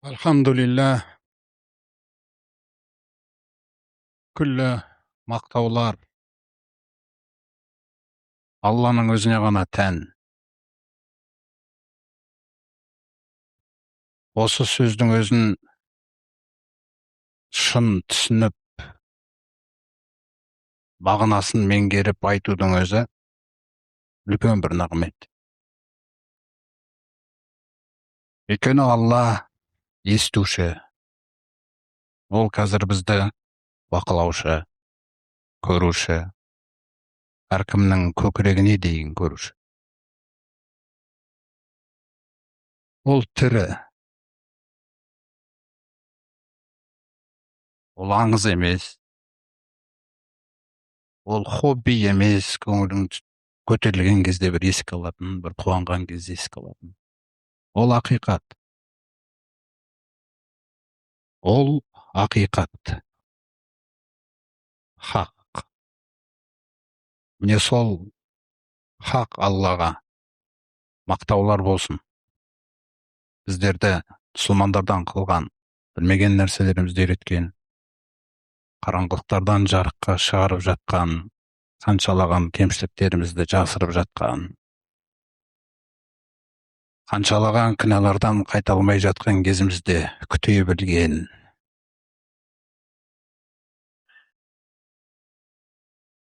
Alhamdulillah, күллі мақтаулар Алланың өзіне ғана тән. Осы сөздің өзін шын түсініп, мағынасын меңгеріп айтудың өзі үлкен бір нығмет. Өйткені Алла естуші, ол қазір бізді бақылаушы, көруші, әркімнің көкірегіне дейін көруші. Ол тірі, ол аңыз емес, ол хобби емес, көңілің көтерілген кезде бір еске алатын, бір қуанған кезде еске алатын. Ол ақиқат. Ол ақиқат. Хақ. Міне сол хақ Аллаға мақтаулар болсын. Біздерді мұсылмандардан қылған, білмеген нәрселерімізді үйреткен, қараңғылықтардан жарыққа шығарып жатқан, қаншалаған кемшіліктерімізді жасырып жатқан, қаншалаған кінәлардан қайта алмай жатқан кезімізде күте білген,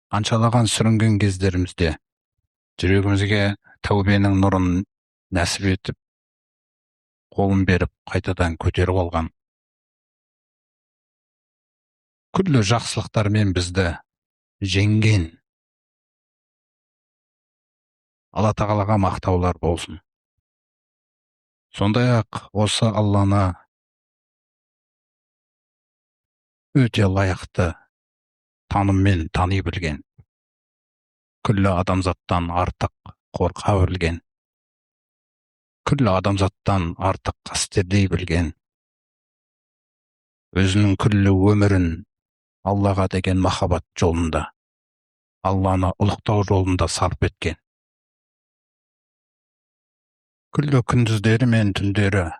қаншалаған сүрінген кездерімізде жүрегімізге тәубенің нұрын нәсіп етіп, қолын беріп, қайтадан көтеріп алған. Күллі жақсылықтармен бізді жеңген Алла тағалаға мақтаулар болсын. Сондай-ақ осы Алланы өте лайықты таныммен тани білген, күллі адамзаттан артық қорқа білген, күллі адамзаттан артық қастерлей білген, өзінің күллі өмірін Аллаға деген махаббат жолында, Алланы ұлықтау жолында сарп еткен. Күллі күндіздері мен түндері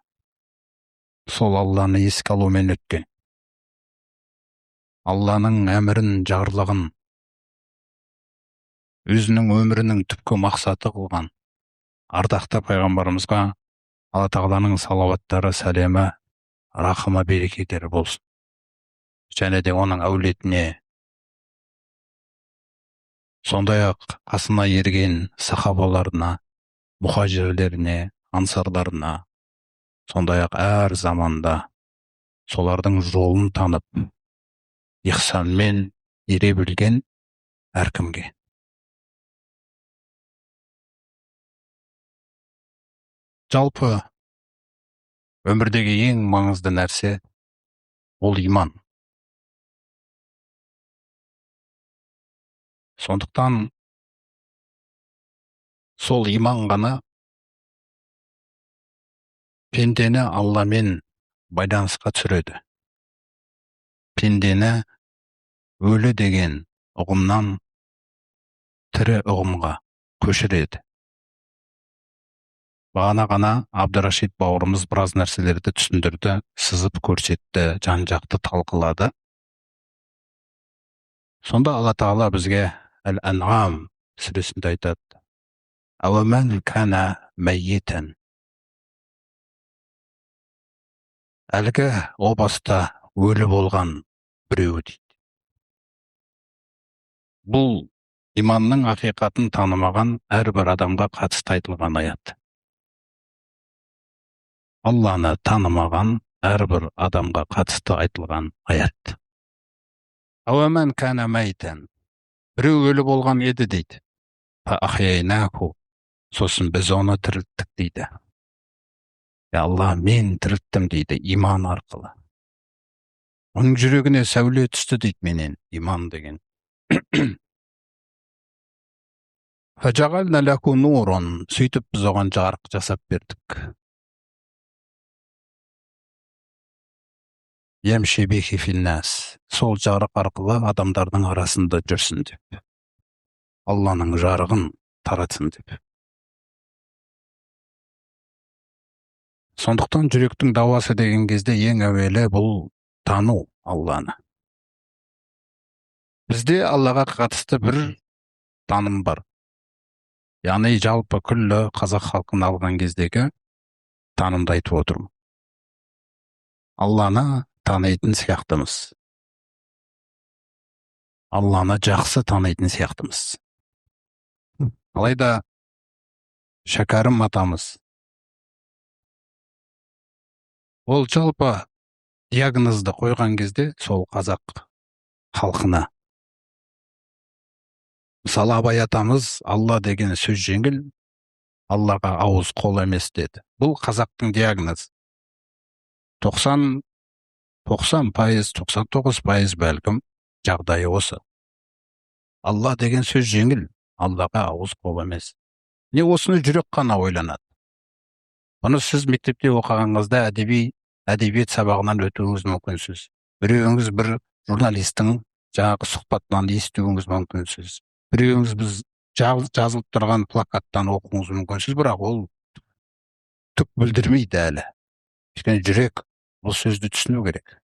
сол Алланы еске алумен өткен. Алланың әмірін, жарлығын өзінің өмірінің түпкі мақсаты қылған ардақты пайғамбарымызға Алла тағаланың салауаттары, сәлемі, рахымы, берекеттері болсын. Және де оның әулетіне, сондай-ақ қасына ерген сахабаларына, мұхажирлеріне, ансарларына, сондай-ақ әр заманда солардың жолын танып, ихсанмен ере білген әркімге. Жалпы өмірдегі ең маңызды нәрсе ол иман. Сондықтан сол иман ғана пендені Алламен байланысқа түсіреді. Пендені өлі деген ұғымнан тірі ұғымға көшіреді. Бағана ғана Абдырашид бауырымыз біраз нәрселерді түсіндірді, сызып көрсетті, жан-жақты талқылады. Сонда Алла тағала бізге Әл-Анғам сүресінде айтады: «Әуәмән кәна мәйетен». Әлгі о баста өлі болған біреу дейді. Бұл иманның ақиқатын танымаған әрбір адамға қатысты айтылған аят. Алланы танымаған әрбір адамға қатысты айтылған аят. Әуәмән кәна мәйтен. Біреу өлі болған еді дейді. Фаахяйнаһу. Сосын біз оны тірілттік дейді. Алла, мен тірілттім дейді, иман арқылы. Оның жүрегіне сәуле түсті дейді менен, иман деген. Фажағална лаку нурун. Сөйтіп біз оған жарық жасап бердік. Ямши бихи финнас. Сол жарық арқылы адамдардың арасында жүрсін деп. Алланың жарығын таратсын деп. Сондықтан жүректің дауасы деген кезде ең әуелі бұл тану Алланы. Бізде Аллаға қатысты бір таным бар. Яғни жалпы күллі қазақ халқын алған кездегі танымды айтып отырмын. Алланы танитын сияқтымыз. Алланы жақсы танитын сияқтымыз. Алайда Шәкәрім атамыз ол жалпы диагнозды қойған кезде сол қазақ халқына. Мысалы Абай атамыз Алла деген сөз жеңіл, Аллаға ауыз қол емес деді. Бұл қазақтың диагнозы. 90%, 99% бәлкім жағдайы осы. Алла деген сөз жеңіл, Аллаға ауыз қол емес. Не осыны жүрек қана ойланады. Бұны сіз мектепте оқығаныңызда әдебиет сабағынан өтуіңіз мүмкінсіз. Біреуіңіз бір журналистің жаңағы сұхбатынан естуіңіз мүмкінсіз. Біреуіңіз біз жазылып тұрған плакаттан оқуыңыз мүмкінсіз, бірақ ол түк білдірмейді әлі. Өйткені жүрек бұл сөзді түсіну керек.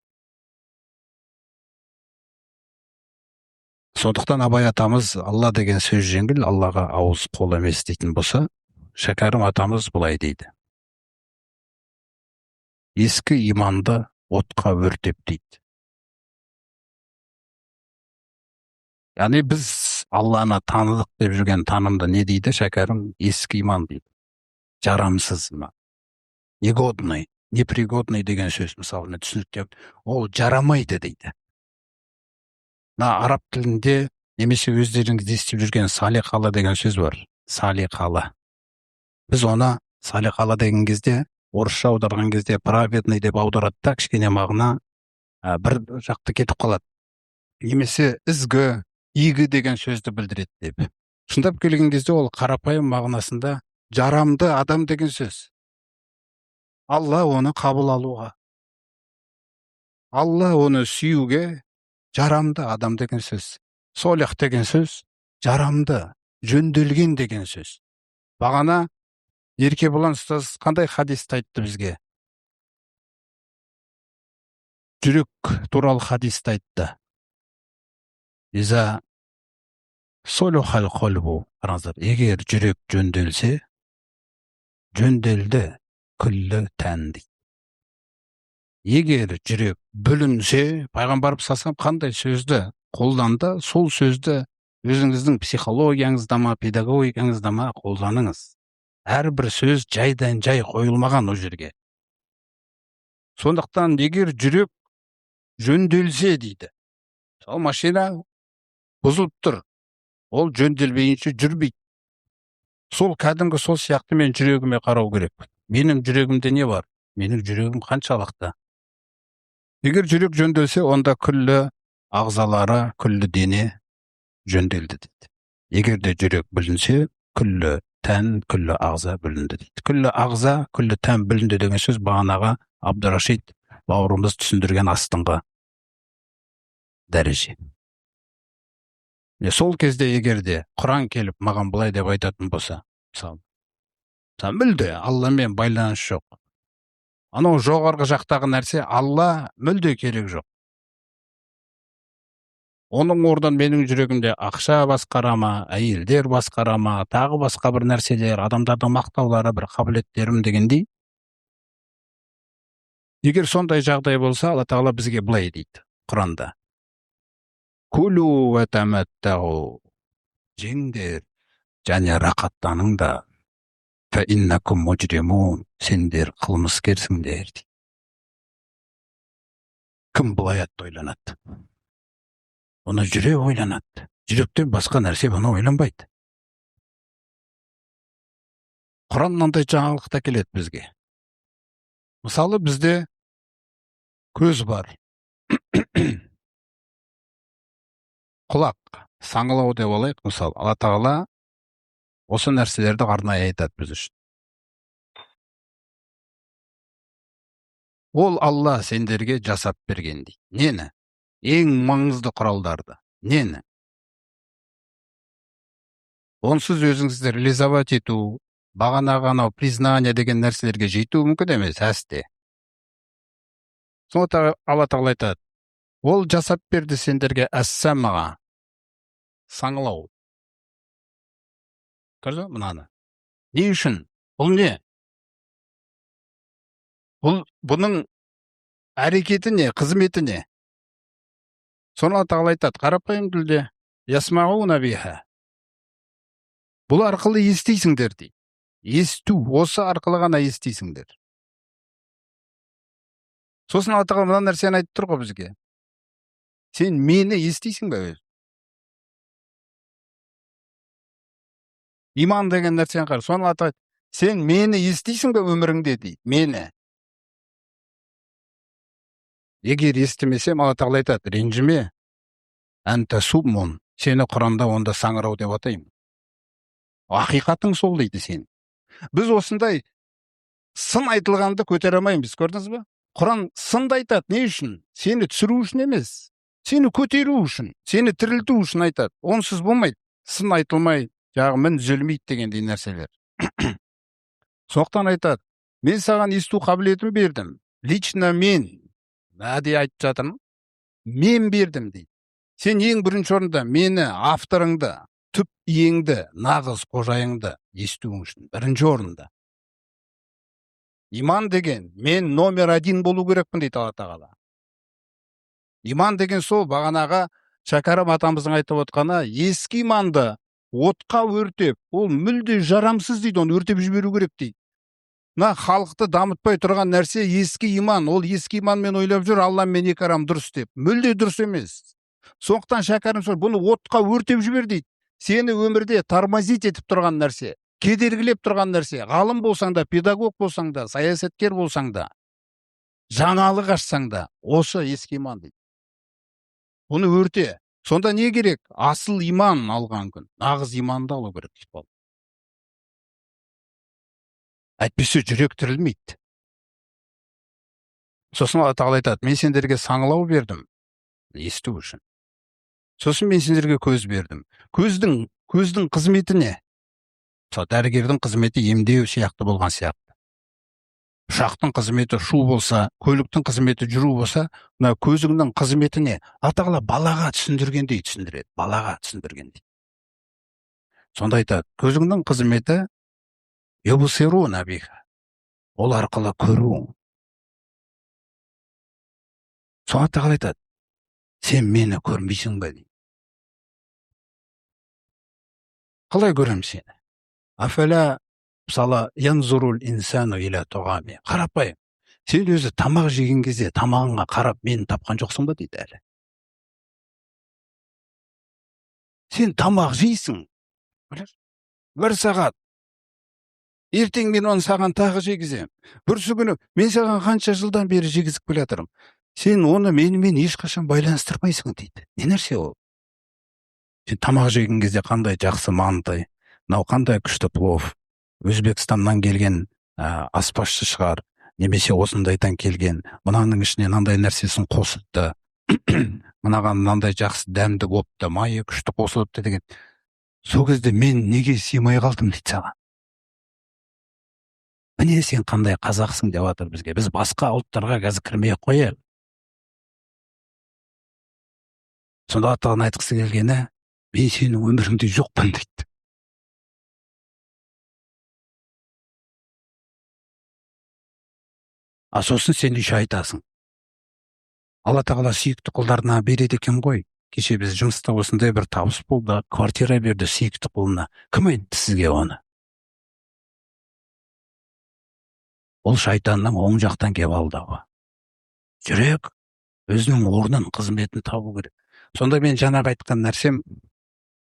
Сондықтан Абай атамыз Алла деген сөз жеңіл, Аллаға ауыз қол емес дейтін болса, Шәкәрім атамыз былай дейді. Ескі иманды отқа өртеп дейді. Яғни біз Алланы таныдық деп жүрген танымды не дейді Шәкәрім? Ескі иман дейді. Жарамсыз ма? Негодный, непригодный деген сөз мысалы түсініктеп, ол жарамайды дейді. Араб тілінде немесе өздеріңіз естіп жүрген салиқалы деген сөз бар. Салиқалы. Біз оны салиқалы деген кезде, орысша аударған кезде праведный деп аударады да, кішкене мағына бір жақты кетіп қалады. Немесе ізгі, игі деген сөзді білдіреді деп. Шындап келген кезде ол қарапайым мағынасында жарамды адам деген сөз. Алла оны қабыл алуға, Алла оны сүюге жарамды адам деген сөз. Солих деген сөз жарамды, жөнделген деген сөз. Бағана Еркебұлан ұстаз қандай хадисті айтты бізге? Жүрек туралы хадисті айтты. Иза солухал қолбу. Егер жүрек жөнделсе, жөнделді күллі тән дейді. Егер жүрек бүлінсе, пайғамбар сасам қандай сөзді қолданды, сол сөзді өзіңіздің психологияңызда ма, педагогикаңызда ма қолданыңыз. Әрбір сөз жайдан жай қойылмаған о жерге. Сондықтан егер жүрек жөнделсе дейді. Сол машина бұзылып тұр. Ол жөнделмейінше жүрмейді. Сол кәдімгі сол сияқты мен жүрегіме қарау керек. Менің жүрегімде не бар? Менің жүрегім қаншалықты? Егер жүрек жөнделсе, онда күллі ағзалары, күллі дене жөнделді дейді. Егер де жүрек бүлінсе, күллі тән, күллі ағза бүлінді дейді. Күллі ағза, күллі тән бүлінді деген сөз бағанағы Абдурашид бауырымыз түсіндірген астыңғы дәреже. Сол кезде егер де Құран келіп маған былай деп айтатын болса, мысалы, мүлде Алламен байланыс жоқ. Анау жоғарғы жақтағы нәрсе Алла мүлде керек жоқ. Оның орнын менің жүрегімде ақша басқарама, әйелдер басқарама, тағы басқа бір нәрселер, адамдардың мақтаулары, бір қабілеттерім дегендей. Егер сондай жағдай болса, Алла тағала бізге былай дейді Құранда. Күлу ва таматтау. Жеңдер және рақаттаныңдар. Фа иннакум мужримун. Сендер қылмыскерсіңдер дейді. Кім бұл аятты ойланады? Оны жүрек ойланады. Жүректен басқа нәрсе бұны ойланбайды. Құран мынандай жаңалықта келеді бізге. Мысалы бізде көз бар. Құлақ, саңылау деп алайық, мысалы, Алла тағала осы нәрселерді арнайы айтады біз үшін. Ол Алла сендерге жасап берген дейді. Нені? Ең маңызды құралдарды. Нені? Онсыз өзіңізді реализовать ету, Бағанағы анау признание деген нәрселерге жетуі мүмкін емес әсте. Сонда Алла Тағала айтады, ол жасап берді сендерге әссамаға, саңлау. Көрді мынаны. Не үшін? Бұл не? Бұның әрекеті не, қызметі не? Соны Алла Тағала айтады, қарапайым тілде, ясмауна биха. Бұл арқылы естисіңдер дейді. Есту, осы арқылы ғана естисіңдер. Сосын Алла Тағала мына нәрсені айтып тұр ғой бізге. Сен мені естисің бе өзі? Иман деген нәрсені қар. Соны Алла Тағала, сен мені естисің бе өміріңде дейді. Мені. Егер естімесем, Алла Тағала айтады, ренжіме, әнтә суммун, сені Құранда онда саңырау деп атаймын. Ақиқатың сол дейді сен. Біз осындай сын айтылғанды көтере алмаймыз, көрдіңіз бе? Құран сынды айтады, не үшін? Сені түсіру үшін емес, сені көтеру үшін, сені тірілту үшін айтады. Онсыз болмайды. Сын айтылмай, мін түзелмейді дегендей нәрселер. Соқтан айтады, мен саған есту қабілетін бердім. Лично мен, әдей айтып жатырмын, мен бердім дейді. Сен ең бірінші орында мені, авторыңды, түп иеңді, нағыз қожайыңды естуің үшін бірінші орында. Иман деген, мен номер 1 болу керекпін дейді Алла Тағала. Иман деген сол, бағанаға Шәкәрім атамыздың айтып отқаны, ескі иманды отқа өртеп, ол мүлде жарамсыз дейді, оны өртеп жіберу керек дейді. Халықты дамытпай тұрған нәрсе ескі иман, ол ескі иманмен ойлап жүр, Алла мен екі арам дұрыс деп. Мүлде дұрыс емес. Сондықтан Шәкәрім сол, бұны отқа өртеп жібер дейді. Сені өмірде тормозить етіп тұрған нәрсе, кедергілеп тұрған нәрсе, ғалым болсаң да, педагог болсаң да, саясаткер болсаң да, жаңалық ашсаң да, осы ескі иман дейді. Бұны өрте. Сонда не керек? Асыл иман алған күн, нағыз иманды алу керек дейді. Әйтпесе жүрек тірілмейді. Сосын Алла Тағала айтады, мен сендерге саңлау бердім, есту үшін. Сосын мен сендерге көз бердім. Көздің қызметі не? Дәрігердің қызметі емдеу сияқты болған сияқты. Ұшақтың қызметі шу болса, көліктің қызметі жүру болса, мына көзіңнің қызметі не? Алла Тағала балаға түсіндіргендей түсіндіреді, балаға түсіндіргендей. Сонда айтады, көзіңнің қызметі юбсируна биха, ол арқылы көру. Сонда Тағала айтады, сен мені көрмейсің бе дейді. Қалай көрем сені? Афәлә, мысалы, янзурул инсану иля туғами. Қарапайым, сен өзі тамақ жеген кезде тамағыңа қарап мені тапқан жоқсың ба дейді әлі. Сен тамақ жейсің, бір сағат. Ертең мен оны саған тағы жегізем. Бүрсі күні мен саған қанша жылдан бері жегізіп келе жатырмын. Сен оны менімен ешқашан байланыстырмайсың дейді. Не нәрсе ол? Сен тамақ жеген кезде қандай жақсы манты, мынау қандай күшті плов, Өзбекстаннан келген аспазшы шығар, немесе осындайдан келген, мынаның ішіне мынандай нәрсесін қосыпты, мынаған мынандай жақсы дәмді болыпты, майы күшті қосылыпты деген. Сол кезде мен неге сыймай қалдым дейді саған. Міне сен қандай қазақсың деп жатыр бізге. Біз басқа ұлттарға қазір кірмей қояйық. Сонда Аттаған айтқысы келгені, мен сенің өміріңде жоқпын дейді. Сосын сен үйше айтасың. Алла Тағала сүйікті құлдарына береді екен ғой. Кеше біз жұмыста осындай бір табыс болды, квартира берді сүйікті құлына. Кім айтты сізге оны? Ол шайтанның оң жақтан кеп алдауы. Жүрек өзінің орнын, қызметін табу керек. Сонда мен жаңағы айтқан нәрсем,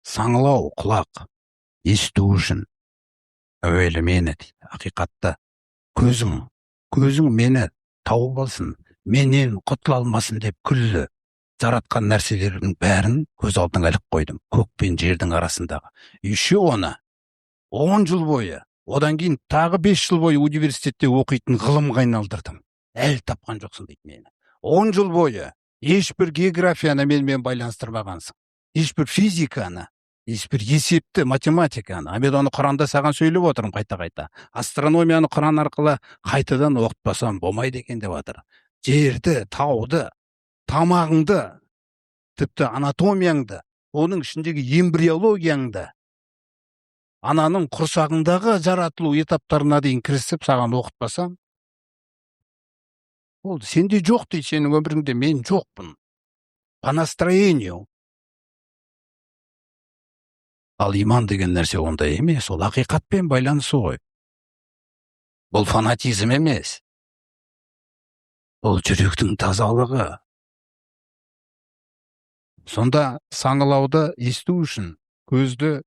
саңлау, құлақ, есту үшін әуелі мені дейді, ақиқатта көзің мені тауып алсын, менен құтыла алмасын деп күллі жаратқан нәрселердің бәрін көз алдыңа іліп қойдым, көк пен жердің арасындағы. Еще оны 10 жыл бойы, одан кейін тағы 5 жыл бойы университетте оқитын ғылымға айналдырдым. Әлі тапқан жоқсың дейді мені. 10 жыл бойы ешбір географияны менімен байланыстырмағансың, ешбір физиканы, ешбір есепті математиканы, мен оны Құранда саған сөйлеп отырмын қайта-қайта. Астрономияны Құран арқылы қайтадан оқытпасам болмайды екен деп жатыр. Жерді, тауды, тамағыңды, тіпті анатомияңды, оның ішіндегі эмбриологияңды, ананың құрсағындағы жаратылу этаптарына дейін кірісіп саған оқытпасам, ол сенде жоқ дейді, сенің өміріңде мен жоқпын. По настроению. Ал иман деген нәрсе ондай емес, ол ақиқатпен байланысы ғой. Бұл фанатизм емес. Ол жүректің тазалығы. Сонда саңылауды есту үшін көзді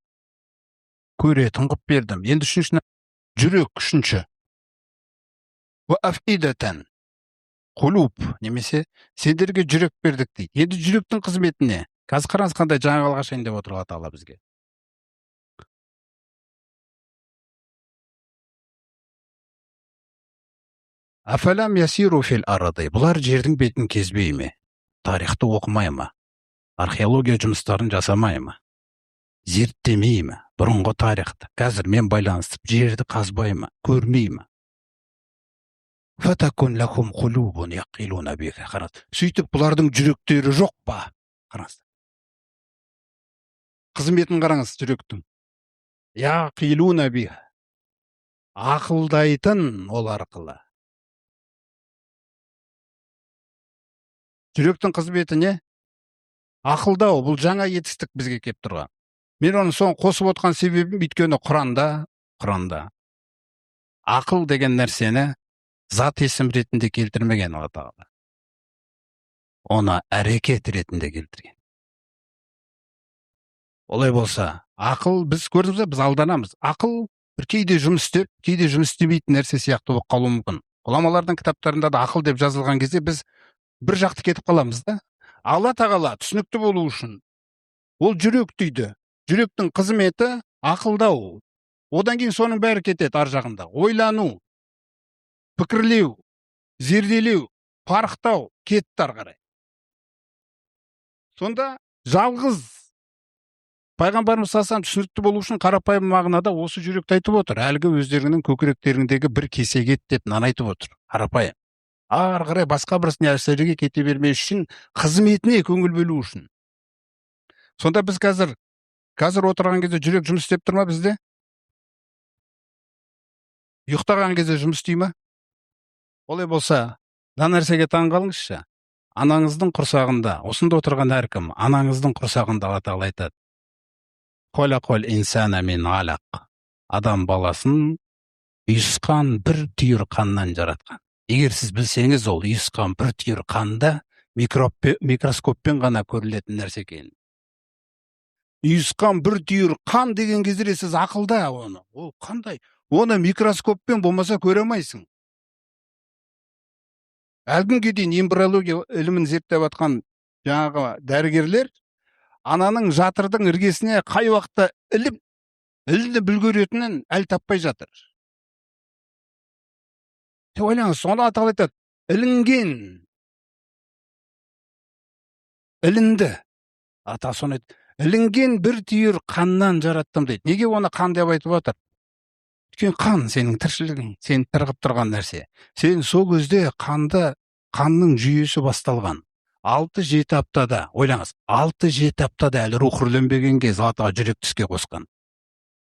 көретін қып бердім. Енді үшінші жүрек, үшінші. Афидатан. Құлуб, немесе сендерге жүрек бердік дейді. Енді жүректің қызметіне. Қазір қараңыз қандай жаңалық ашайын деп отыр Алла Тағала бізге. Афалам ясиру фил арады. Бұлар жердің бетін кезбей ме? Тарихты оқымай ма? Археология жұмыстарын жасамай ма? Зерттемей ма? Бұрынғы тарихты. Қазір мен байланыстырып жерді қазбай ма? Көрмей ма? Фатакун лахум құлубун яқилуна биха. Қараңыз. Сөйтіп бұлардың жүректері жоқ па? Қараңыз. Қызметін қараңыз жүректің. Яқилуна биха. Ақылдайтын ол арқылы. Жүректің қызметі не? Ақылдау, бұл жаңа етістік бізге кеп тұрған. Мен оны соң қосып отқан себебім, өйткені Құранда ақыл деген нәрсені зат есім ретінде келтірмеген Алла Тағала. Оны әрекет ретінде келтірген. Олай болса, ақыл, біз көрдіңіз, біз алданамыз. Ақыл бір кейде жұмыс істеп, кейде жұмыс істемейтін нәрсе сияқты болып қалуы мүмкін. Ғұламалардың кітаптарында да ақыл деп жазылған кезде біз бір жақты кетіп қаламыз да. Алла Тағала түсінікті болу үшін ол жүрек дейді. Жүректің қызметі ақылдау. Одан кейін соның бәрі кетеді ар жағында. Ойлану, пікірлеу, зерделеу, парықтау кетті ары қарай. Сонда жалғыз пайғамбарымыз салам түсінікті болу үшін қарапайым мағынада осы жүректі айтып отыр. Әлгі өздерінің көкіректеріндегі бір кесек ет деп нан айтып отыр. Қарапайым. Ары қарай басқа бір нәрселерге кете бермес үшін, қызметіне көңіл бөлу үшін. Сонда біз қазір отырған кезде жүрек жұмыс істеп тұр ма бізде? Ұйықтаған кезде жұмыс істей ма? Олай болса, мына нәрсеге таңғалыңызшы. Анаңыздың құрсағында, осында отырған әркім, анаңыздың құрсағында Алла Тағала айтады. Қолақол инсана мин алақ. Адам баласын үйісқан бір түйір қаннан жаратқан. Егер сіз білсеңіз, ол үйісқан бір түйір қанда микроскоппен ғана көрілетін нәрсе екен. Үйісқан бір түйір қан деген кезде сіз ақылда оны. Ол қандай? Оны микроскоппен болмаса көре алмайсың. Әлгінге дейін эмбриология ілімін зерттеп жатқан жаңағы дәрігерлер ананың жатырдың іргесіне қай уақытта ілініп үлгеретінін әлі таппай жатыр. Ойлаңыз, соны Алла Тағала айтады. Ілінді. Ата соны айтады. Ілінген бір түйір қаннан жараттым дейді. Неге оны қан деп айтып отыр? Өйткені қан сенің тіршілігің, сені тырғып тұрған нәрсе. Сен сол кезде қанның жүйесі басталған. 6-7 аптада, ойлаңыз, 6-7 аптада әлі рух үрленбеген кез Алла Тағала жүректі іске қосқан.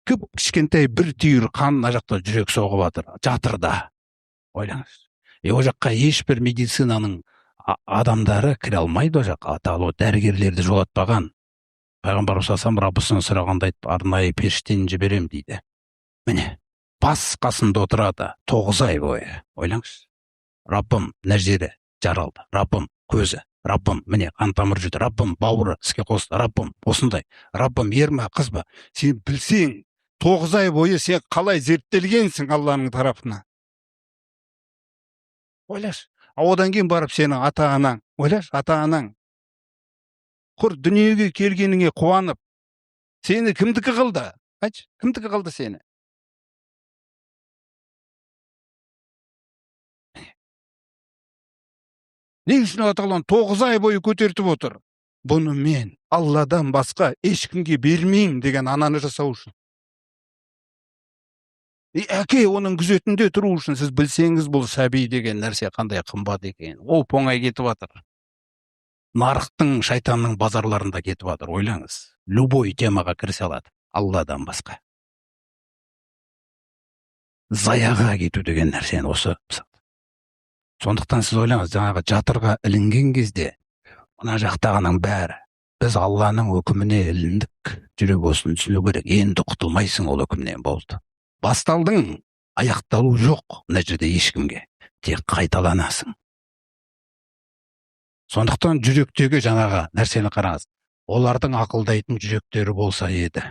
Кішкентай бір түйір қан мына жақта жүрек соғып жатыр, жатырда. Ойлаңыз. О жаққа ешбір медицинаның адамдары кіре алмайды, о жаққа. Алла Тағала дәрігерлерді жолатпаған. Пайғамбарымыз салам Раббысынан сұрағанда айтып, арнайы періштені жіберем дейді. Міне, бас қасында отырады 9 ай бойы. Ойлаңыз. Раббым мына жері жаралды. Раббым көзі. Раббым міне қан тамыр жүрді. Раббым бауыры іске қосты. Раббым осындай. Раббым ер ма қыз ба? Сен білсең, 9 ай бойы сен қалай зерттелгенсің Алланың тарапына. Ойлаш. Одан кейін барып сенің ата-анаң, ойлаш, ата-анаң құр дүниеге келгеніңе қуанып, сені кімдікі қылды? Айтшы, кімдікі қылды сені? Не үшін Алла Тағала 9 ай бойы көтертіп отыр? Бұны мен Алладан басқа ешкімге бермеймін деген ананы жасау үшін. Әке оның күзетінде тұру үшін сіз білсеңіз, бұл сәби деген нәрсе қандай қымбат екен. Ол оңай кетіп жатыр. Нарықтың, шайтанның базарларында кетіп жатыр. Ойлаңыз. Любой темаға кірісе алады. Алладан басқа. Заяға кету деген нәрсені осы. Сондықтан сіз ойлаңыз, жаңағы жатырға ілінген кезде, мына жақтағының бәрі, біз Алланың өкіміне іліндік, жүрек осыны түсіну керек. Енді құтылмайсың ол өкімнен, болды. Басталдың, аяқталу жоқ мына жерде ешкімге. Тек қайталанасың. Сондықтан жүректегі жаңағы нәрсені қараңыз. Олардың ақылдайтын жүректері болса еді.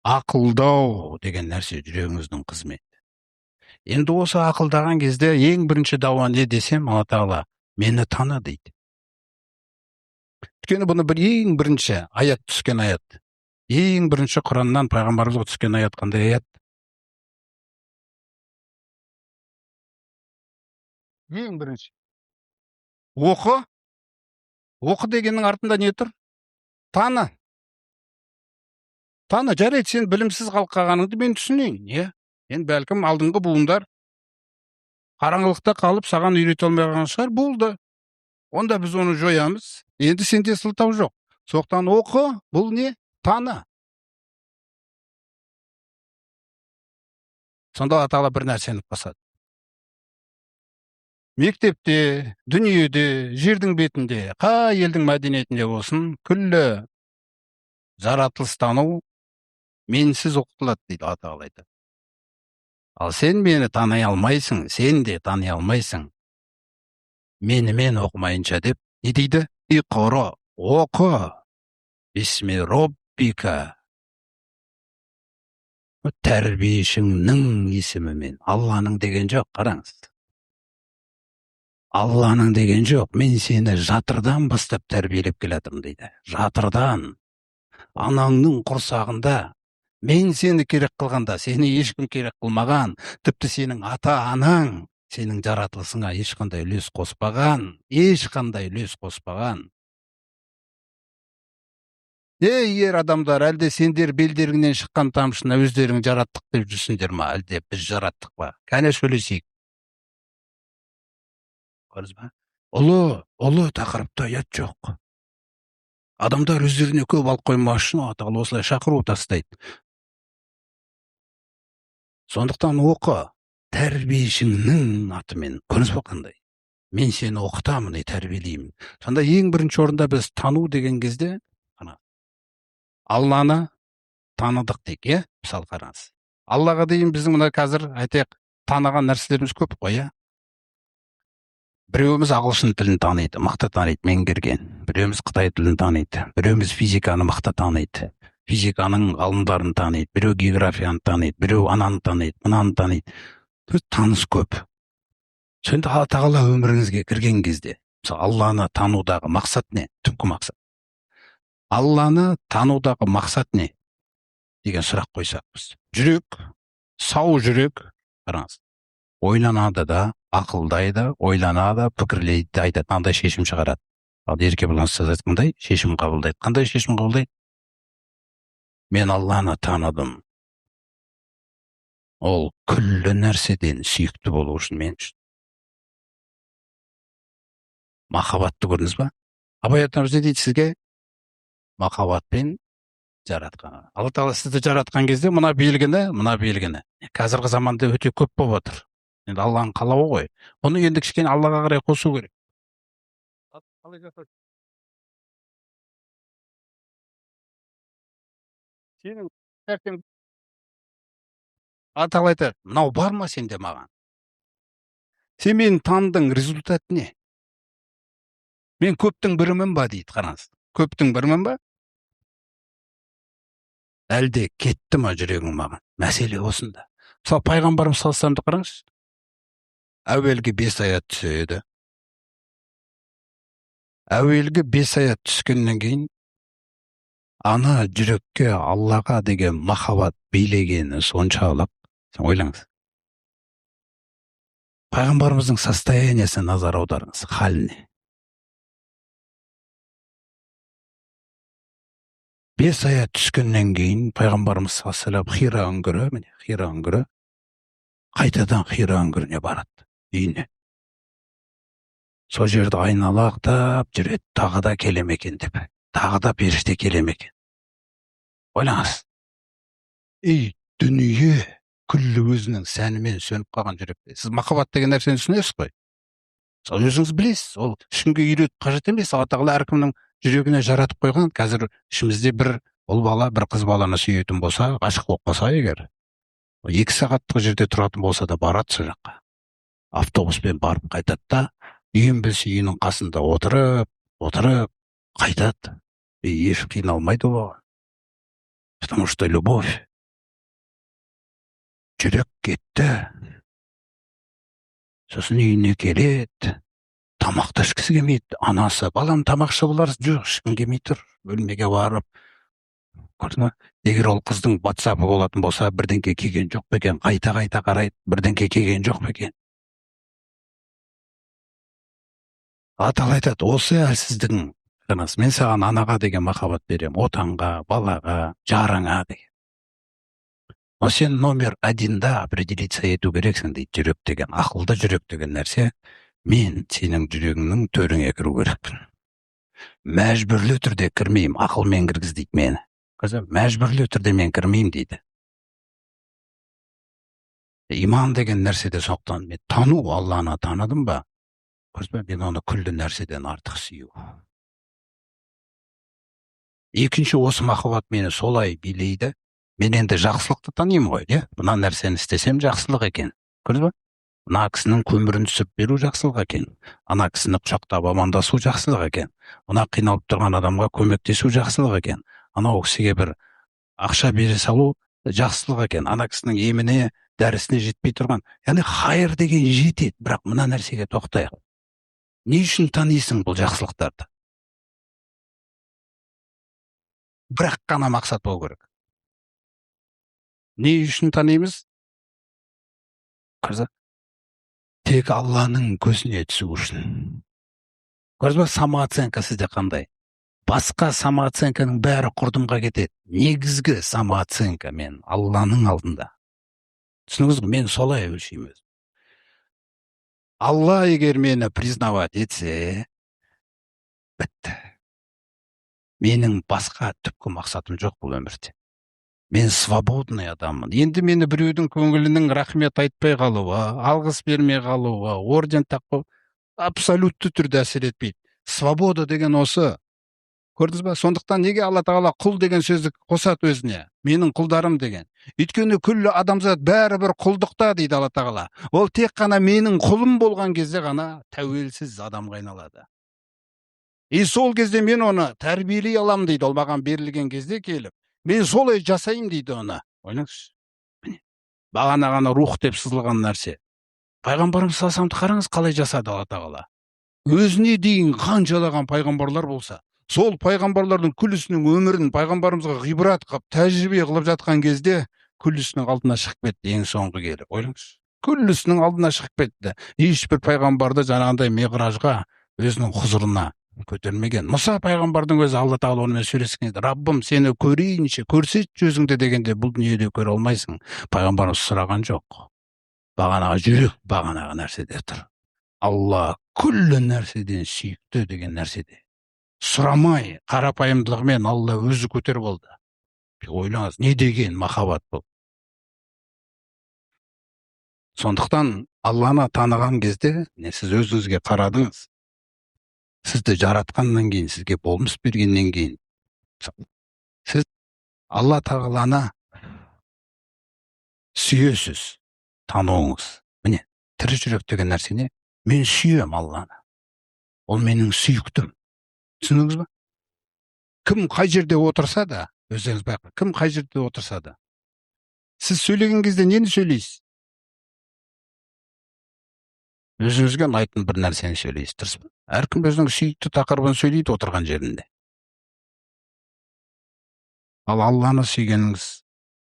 Ақылдау деген нәрсе жүрегіңіздің қызметі. Енді осы ақылдаған кезде ең бірінші дауа не десем, Алла Тағала мені таны дейді. Өйткені бұны ең бірінші аят түскен аят. Ең бірінші Құраннан пайғамбарымызға түскен аят қандай аят? Ең бірінші. Оқы. Оқы дегеннің артында не тұр? Таны. Таны, жарайды, сен білімсіз қалып қалғаныңды мен түсінейін, иә? Енді бәлкім алдыңғы буындар қараңғылықта қалып саған үйрете алмай қалған шығар, болды. Онда біз оны жоямыз. Енді сенде сылтау жоқ. Соқтан оқы, бұл не? Таны. Сонда Алла Тағала бір нәрсені қосады. Мектепте, дүниеде, жердің бетінде, қай елдің мәдениетінде болсын, күллі жаратылыстану менсіз оқытылады дейді Алла Тағала айтады. Ал сен мені тани алмайсың, сен де тани алмайсың. Менімен оқымайынша деп, не дейді? Иқра, оқы. Бисми роббика. Тәрбиешіңнің есімімен. Алланың деген жоқ, қараңыз. Алланың деген жоқ. Мен сені жатырдан бастап тәрбиелеп келатырмын дейді. Жатырдан. Анаңның құрсағында. Мен сені керек қылғанда, сені ешкім керек қылмаған, тіпті сенің ата-анаң, сенің жаратылысыңа ешқандай үлес қоспаған, Ер адамдар, әлде сендер белдеріңнен шыққан тамшына өздерің жараттық деп жүрсіңдер ма, әлде біз жараттық па? Кәне сөйлесейік. Көрдіңіз ба? Ұлы тақырыпта аят жоқ. Адамдар өздеріне көп алып қоймас үшін Алла Тағала осылай шақыру тастайды. Сондықтан оқы, тәрбиешіңнің атымен. Көрдіңіз ба қандай? Мен сені оқытамын, тәрбиелеймін. Сонда ең бірінші орында біз тану деген кезде, Алланы таныдық дейік, иә? Мысалы қараңыз. Аллаға дейін біздің мына қазір айтайық, таныған нәрселеріміз көп қой, иә? Біреуіміз ағылшын тілін таниды, мықты таниды, меңгерген. Біреуіміз Қытай тілін таниды, біреуіміз физиканы мықты таниды, физиканың ғалымдарын таниды, біреу географияны таниды, біреу ананы таниды, мынаны таниды. Таныс көп. Сонда Алла Тағала өміріңізге кірген кезде, мысалы Алланы танудағы мақсат не? Түпкі мақсат. Алланы танудағы мақсат не? Деген сұрақ қойсақ біз. Жүрек, сау жүрек, қараңыз. Ойланады да, ақылдайды, ойланады, пікірлейді, айтады, қандай шешім шығарады. Ал ерке балансыз айтқандай, шешім қабылдайды. Қандай шешім қабылдайды? Мен Алланы таныдым. Ол күллі нәрседен сүйікті болу үшін мен үшін. Махаббатты көрдіңіз ба? Абай атамыз не дейді сізге? Махаббатпен жаратқан. Алла Тағала сізді жаратқан кезде мына белгіні. Қазіргі заманда өте көп болып отыр. Енді Алланың қалауы ғой. Оны енді кішкене Аллаға қарай қосу керек. Сенің ертең Алла Тағала айтады, мынау бар ма сенде маған? Сен мені таныдың, результат не? Мен көптің бірімін ба дейді, қараңыз. Көптің бірімін ба? Әлде кетті ма жүрегің маған? Мәселе осында. Мысалы пайғамбарымыз салсамды қараңыз. Әуелгі 5 аят түседі. Әуелгі 5 аят түскеннен кейін ана жүрекке Аллаға деген махаббат билегені соншалық. Сен ойлаңыз. Пайғамбарымыздың состояниесіне назар аударыңыз, халіне. 5 аят түскеннен кейін пайғамбарымыз саллаллаху алейхи Хира үңгірі, міне Хира үңгірі, қайтадан Хира үңгіріне барады, үйіне. Сол жерді айналақтап жүреді, тағы да келем екен деп, тағы да періште келем екен. Ойлаңыз, дүние күллі өзінің сәнімен сөніп қалған жүректе. Сіз махаббат деген нәрсені түсінесіз ғой. Сол өзіңіз білесіз, ол ешкімге үйретіп қажет емес. Алла тағала әркімнің жүрегіне жаратып қойған. Қазір ішімізде бір ұл бала, бір қыз баланы сүйетін болса, ғашық болып қалса егер, 2 сағаттық жерде тұратын болса да барады сол жаққа. Автобуспен барып қайтады да, үйін білсе үйінің қасында отырып қайтады. Еш қиналмайды ол. Потому что любовь. Жүрек кетті. Сосын үйіне келеді. Тамақты ішкісі келмейді. Анасы, балам тамақшы боларсыз. Жоқ, ішкім келмей тұр. Бөлмеге барып. Көрдің бе? Егер ол қыздың WhatsApp-ы болатын болса, бірдеңке келген жоқ па екен? Қайта қарайды. Бірдеңке келген жоқ па екен? Атал айтады, осы әлсіздің. Мен саған анаға деген махаббат берем, отанға, балаға, жарыңа деген. Но сен номер 1-да определиться ету керексің дейді. Жүрек деген, ақылды жүрек деген нәрсе, мен сенің жүрегіңнің төріңе кіру керекпін. Мәжбүрлі түрде кірмеймін, ақылмен кіргіз дейді мені. Мәжбүрлі түрде мен кірмеймін дейді. Иман деген нәрседе соқтан, мен тану, Алланы таныдым ба? Мен оны күллі нәрседен артық сүю. Екінші, осы махаббат мені солай билейді. Мен енді жақсылықты танимын ғой, мына нәрсені істесем жақсылық екен. Көрдіңіз бе? Мына кісінің көмірін түсіп беру жақсылық екен. Ана кісіні құшақтап амандасу жақсылық екен. Мына қиналып тұрған адамға көмектесу жақсылық екен. Анау кісіге бір ақша бере салу жақсылық екен. Ана кісінің еміне, дәрісіне жетпей тұрған. Яғни хайыр деген жетеді, бірақ мына нәрсеге тоқтайық. Не үшін танисың бұл жақсылықтарды? Бірақ қана мақсат болу керек. Не үшін танимыз? Тек Алланың көзіне түсу үшін. Көрдіңіз бе, самооценка сізде қандай? Басқа самооценканың бәрі құрдымға кетеді. Негізгі самооценка мен Алланың алдында. Түсініңіз бе, мен солай өлшеймін. Алла егер мені признавать етсе, бітті. Менің басқа түпкі мақсатым жоқ бұл өмірде. Мен свободный адаммын. Енді мені біреудің көңілінің рахмет айтпай қалуы, алғыс бермей қалуы, орден тақпау абсолютті түрде әсер етпейді. Свобода деген осы. Көрдіңіз бе? Сондықтан неге Алла тағала құл деген сөзді қосады өзіне? Менің құлдарым деген. Өйткені күллі адамзат бәрі бір құлдықта дейді Алла тағала. Ол тек қана менің құлым болған кезде ғана тәуелсіз адамға айналады. Сол кезде мен оны тәрбиелей алам дейді, ол маған берілген кезде келіп. Мен солай жасайым дейді оны. Ойлаңыз. Бағана ғана рух деп сызылған нәрсе. Пайғамбарымыз салсамды қараңыз қалай жасады Алла тағала. Өзіне дейін қаншалаған пайғамбарлар болса, сол пайғамбарлардың күллісінің өмірін пайғамбарымызға ғибрат қылып, тәжірибе қылып жатқан кезде, күллісінің алдына шығып кетті ең соңғы келіп. Ойлаңыз. Күллісінің алдына шығып кетті. Ешбір пайғамбарды жаңағындай миғражға, өзінің хұзырына көтермеген. Мұса пайғамбардың өзі Алла тағала онымен сөйлескен еді. Раббым, сені көрейінші, көрсетші өзіңді дегенде, бұл дүниеде көре алмайсың. Пайғамбарымыз сұраған жоқ. Бағанаға жүрек бағанаға нәрседе тұр. Алла күллі нәрседен сүйікті деген нәрседе. Сұрамай, қарапайымдылығымен Алла өзі көтер болды. Ойлаңыз, не деген махаббат бұл? Сондықтан Алланы таныған кезде, сіз өзіңізге қарадыңыз. Сізді жаратқаннан кейін, сізге болмыс бергеннен кейін, сіз Алла тағаланы сүйесіз, тануыңыз. Міне, тірі жүрек деген нәрсені мен сүйем Алланы. Ол менің сүйіктім. Түсіндіңіз бе? Кім қай жерде отырса да, өзіңіз байқап, кім қай жерде отырса да, сіз сөйлеген кезде нені сөйлейсіз? Өзіңізге ұнайтын бір нәрсені сөйлейсіз, дұрыс па? Әркім өзінің сүйікті тақырыбын сөйлейді отырған жерінде. Ал Алланы сүйгеніңіз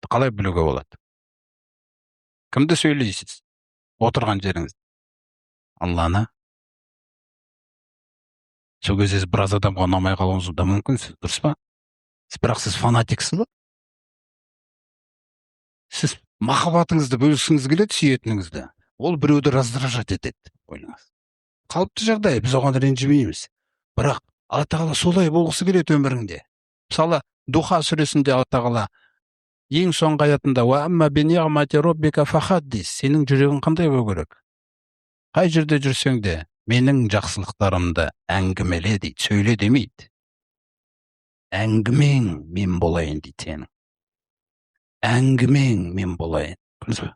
қалай білуге болады? Кімді сөйлейсіз отырған жеріңіз? Алланы. Сол кезде біраз адамға ұнамай қалуыңыз да мүмкін, дұрыс па? Бірақ сіз фанатиксіз ба? Сіз махаббатыңызды бөліскіңіз келеді, сүйетініңізді. Ол біреуді раздражать етеді. Ойлаңыз. Қалыпты жағдай, біз оған ренжімейміз. Бірақ Алла тағала солай болғысы келеді өміріңде. Мысалы, Духа сүресінде Алла тағала ең соңғы аятында «Уа амма би ниъмати роббика фахаддис», сенің жүрегің қандай болу керек? Қай жерде жүрсең де, менің жақсылықтарымды әңгімеле дейді, сөйле демейді. Әңгімең мен болайын дейді сенің. Әңгімең мен болайын. Көрдіңіз бе?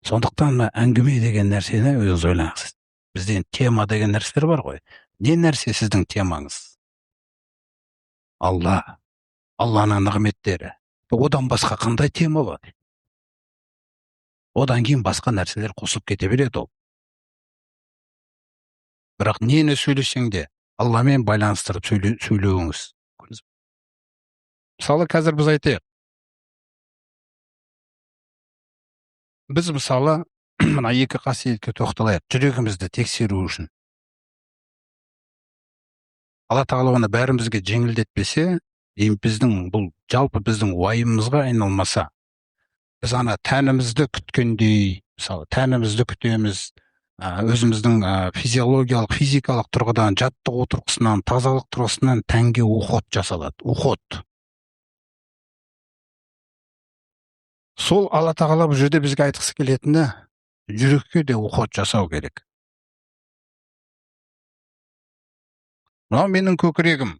Сондықтан әңгіме деген нәрсені өзіңіз ойлаңыз. Бізде тема деген нәрселер бар ғой. Не нәрсе сіздің темаңыз? Алла, Алланың нығметтері. Одан басқа қандай тема бар? Одан кейін басқа нәрселер қосып кете береді ол. Бірақ нені сөйлесең де, Алламен байланыстырып сөйлеуіңіз. Мысалы, қазір біз айтайық. Біз мысалы, мына екі қасиетке тоқталайық, жүрегімізді тексеру үшін. Алла тағала оны бәрімізге жеңілдетпесе, біздің бұл жалпы біздің уайымымызға айналмаса, біз ана тәнімізді күткендей, мысалы, тәнімізді күтеміз, өзіміздің физиологиялық, физикалық тұрғыдан, жаттығу тұрғысынан, тазалық тұрғысынан тәнге уход жасалады. Уход. Сол Алла тағала бұл жерде бізге айтқысы келетіні, жүрекке де уход жасау керек. Мынау менің көкірегім.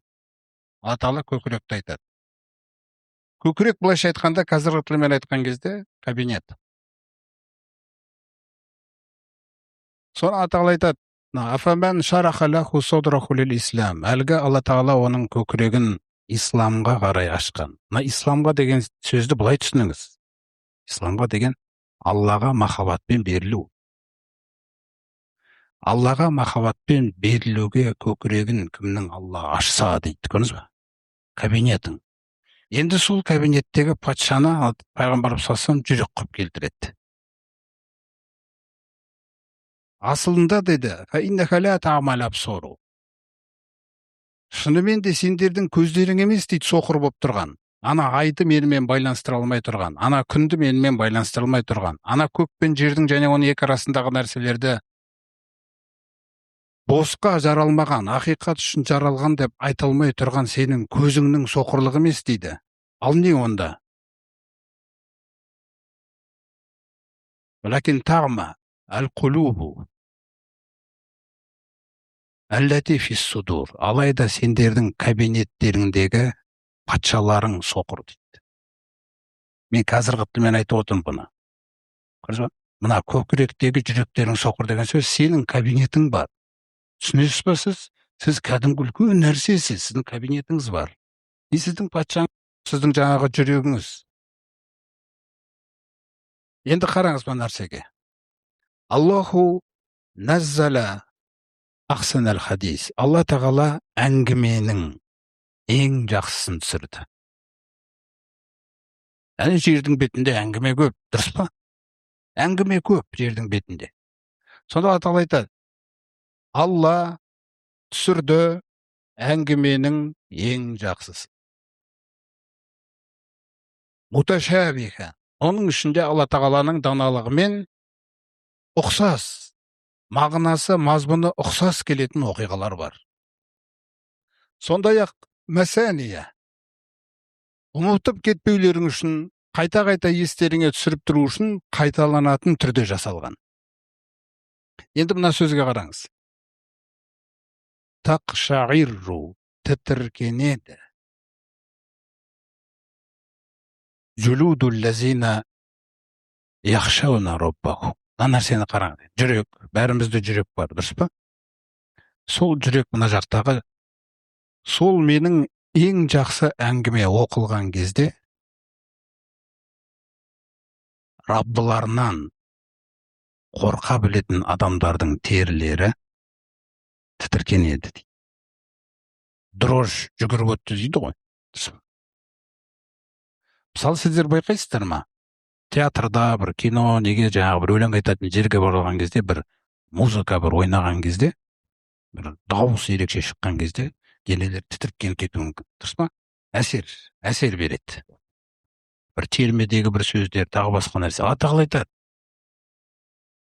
Алла тағала көкіректі айтады. Көкірек былайша айтқанда, қазіргі тілмен айтқан кезде кабинет. Соны Алла тағала айтады: «Афаман шараха лаху содраху лил ислам». Әлгі Алла тағала оның көкірегін исламға қарай ашқан. Исламға деген сөзді былай түсініңіз. Исламға деген Аллаға махаббатпен берілу. Аллаға махаббатпен берілуге көкірегін кімнің Алла ашса дейді, көрдіңіз бе? Кабинетің. Енді сол кабинеттегі патшаны пайғамбар саллаллаху жүрек қылып келтіреді. Асылында деді, «Фаиннаха ла таъмал абсару». Шынымен де сендердің көздерің емес дейді, соқыр болып тұрған. Ана айды менімен байланыстыра алмай тұрған, ана күнді менімен байланыстыра алмай тұрған, ана көк пен жердің және оның екі арасындағы нәрселерді босқа жаралмаған, ақиқат үшін жаралған деп айта алмай тұрған сенің көзіңнің соқырлығы емес дейді. Ал не онда? Ләкин тағма әл-құлубу әлләти фис-судур. Алайда сендердің кабинеттеріңдегі патшаларың соқыр дейді. Мен қазіргі тілмен айтып отырмын бұны. Көрдіңіз бе? Мына көкіректегі жүректерің соқыр деген сөз, сенің кабинетің бар. Түсінесіз ба сіз? Сіз кәдімгі үлкен нәрсесіз, сіздің кабинетіңіз бар. Сіздің патшаңыз, сіздің жаңағы жүрегіңіз. Енді қараңыз бұл нәрсеге. Аллаху наззала ахсан әл-хадис. Алла тағала әңгіменің ең жақсысын түсірді. Әне жердің бетінде әңгіме көп, дұрыс па? Әңгіме көп жердің бетінде. Сонда Алла тағала айтады: Алла түсірді әңгіменің ең жақсысы. Муташабиха. Оның ішінде Алла тағаланың даналығымен ұқсас, мағынасы, мазмұны ұқсас келетін оқиғалар бар. Сондай-ақ мәсәния, ұмытып кетпеулерің үшін, қайта-қайта естеріңе түсіріп тұру үшін қайталанатын түрде жасалған. Енді мына сөзге қараңыз. Тақшаирру, тітіркенеді. Жүлудул лазина яхшауна роббаху. Мына нәрсені қараңыз. Жүрек, бәрімізде жүрек бар, дұрыс па? Сол жүрек мына жақтағы, сол менің ең жақсы әңгіме оқылған кезде Раббыларынан қорқа білетін адамдардың терілері тітіркенеді дейді. Дрож жүгіріп өтті дейді ғой. Мысалы, сіздер байқайсыздар ма? Театрда бір кино, неге жаңағы бір өлең айтатын жерге барған кезде, бір музыка бір ойнаған кезде, бір дауыс ерекше шыққан кезде, денелер тітіркеніп кетуі мүмкін, дұрыс па? Әсер береді. Бір термедегі бір сөздер, тағы басқа нәрсе. Алла тағала айтады,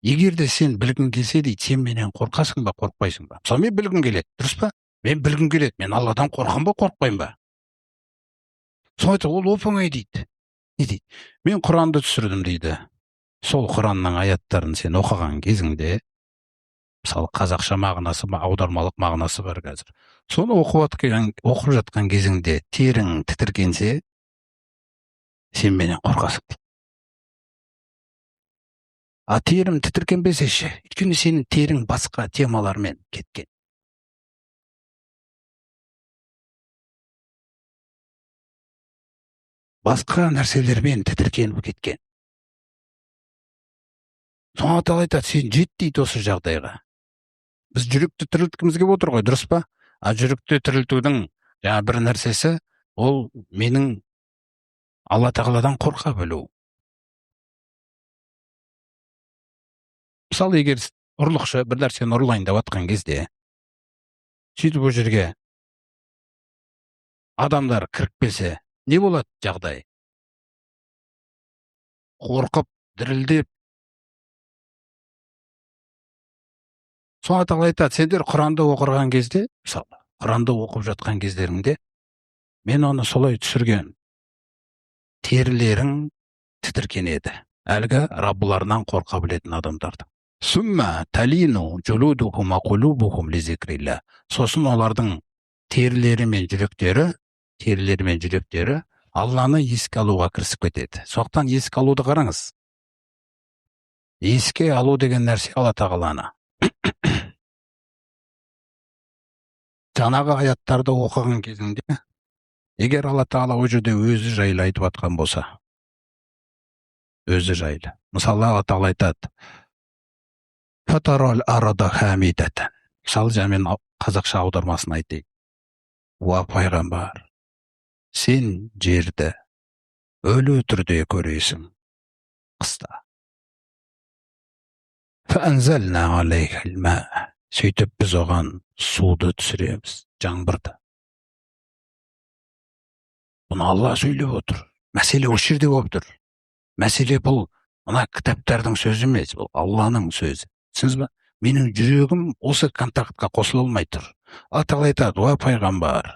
егер де сен білгің келсе дейді, сен менен қорқасың ба, қорықпайсың ба? Мысалы мен білгім келеді, дұрыс па? Мен білгім келеді, мен Алладан қорқам ба, қорықпаймын ба? Соны айтады, ол оп-оңай дейді. Не дейді? Мен Құранды түсірдім дейді. Сол Құранның аяттарын сен оқыған кезіңде, мысалы қазақша мағынасы, аудармалық мағынасы бар қазір. Соны оқып жатқан кезіңде терің тітіркенсе, сен менен қорқасың дейді. А терім тітіркенбесе ше, өйткені сенің терің басқа темалармен кеткен. Басқа нәрселермен тітіркеніп кеткен. Соны Алла айтады, сен жет дейді осы жағдайға. Біз жүректі тірілткіміз келіп отыр ғой, дұрыс па? А жүректі тірілтудің бір нәрсесі, ол менің Алла тағаладан қорқа білу. Мысалы, егер ұрлықшы бір нәрсені ұрлайын деп жатқан кезде, сөйтіп ол жерге адамдар кіріп келсе, не болады жағдай? Қорқып, дірілдеп. Соны Алла айтады, сендер Құранды оқырған кезде, мысалы, Құранды оқып жатқан кездеріңде, мен оны солай түсірген. Терілерің тітіркенеді. Әлгі Раббыларынан қорқа білетін адамдарды. Сумма талину жулудухум ва қулубухум лизикрилля. Сосын олардың терілері мен жүректері Алланы еске алуға кірісіп кетеді. Соқтан еске алуды қараңыз. Еске алу деген нәрсе Алла тағаланы. Жаңағы аяттарды оқыған кезінде, егер Алла тағала ол жерде өзі жайлы айтып жатқан болса, өзі жайлы. Мысалы, Алла тағала айтады, фатарал арада хамидатан. Мысалы, мен қазақша аудармасын айтайын. Уа пайғамбар, сен жерді өлі түрде көресің қыста. Фанзална алейхил ма. Сөйтіп біз оған суды түсіреміз, жаңбырды. Бұны Алла сөйлеп отыр. Мәселе осы жерде болып тұр. Мәселе бұл мына кітаптардың сөзі емес, бұл Алланың сөзі. Түсінесіз ба? Менің жүрегім осы контактқа қосыла алмай тұр. Алла тағала айтады, уа пайғамбар,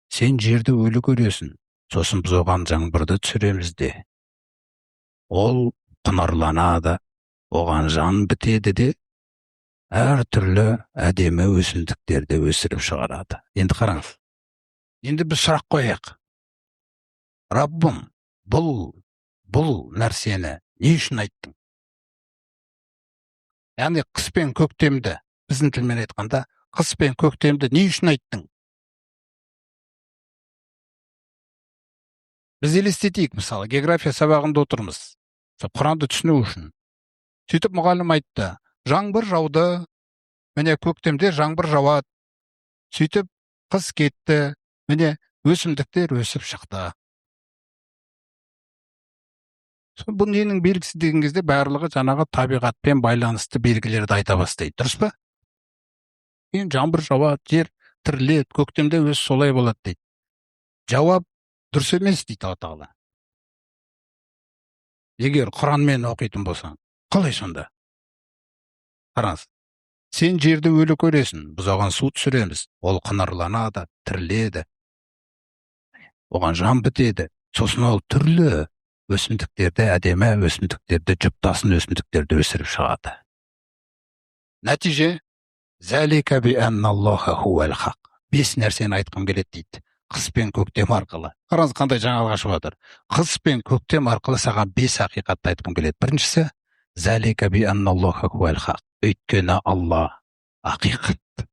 сен жерді өлі көресің, сосын біз оған жаңбырды түсіреміз де. Ол құнарланады, оған жан бітеді де, әр түрлі әдемі өсімдіктерді өсіріп шығарады. Енді қараңыз. Енді біз сұрақ қояйық. Раббым, бұл нәрсені не үшін айттың? Яғни қыс пен көктемді, біздің тілмен айтқанда, қыс пен көктемді не үшін айттың? Біз елестетейік, мысалы, география сабағында отырмыз. Құранды түсіну үшін. Сөйтіп мұғалім айтты, жаңбыр жауды, міне көктемде жаңбыр жауады. Сөйтіп қыс кетті, міне өсімдіктер өсіп шықты. Бұл ненің белгісі деген кезде барлығы жаңағы табиғатпен байланысты белгілерді айта бастайды, дұрыс па? Жаңбыр жауады, жер тіріледі, көктемде өз солай болады дейді. Жауап дұрыс емес дейді Алла тағала. Егер Құранмен оқитын болсаң, қалай сонда? Қараңыз. Сен жерді өлі көресің, біз оған су түсіреміз, ол құнарланады, тіріледі, оған жан бітеді, сосын ол түрлі өсімдіктерді, әдемі өсімдіктерді, жұптасын өсімдіктерді өсіріп шығады. Нәтиже, зәлика би анналлаха хувал хақ. 5 нәрсені айтқым келеді дейді. Қыс пен көктем арқылы. Қараңыз, қандай жаңалық ашып отыр. Қыс пен көктем арқылы саған 5 ақиқатты айтқым келеді. Біріншісі, зәлика би анналлаха хувал хақ. Өйткені Алла ақиқат.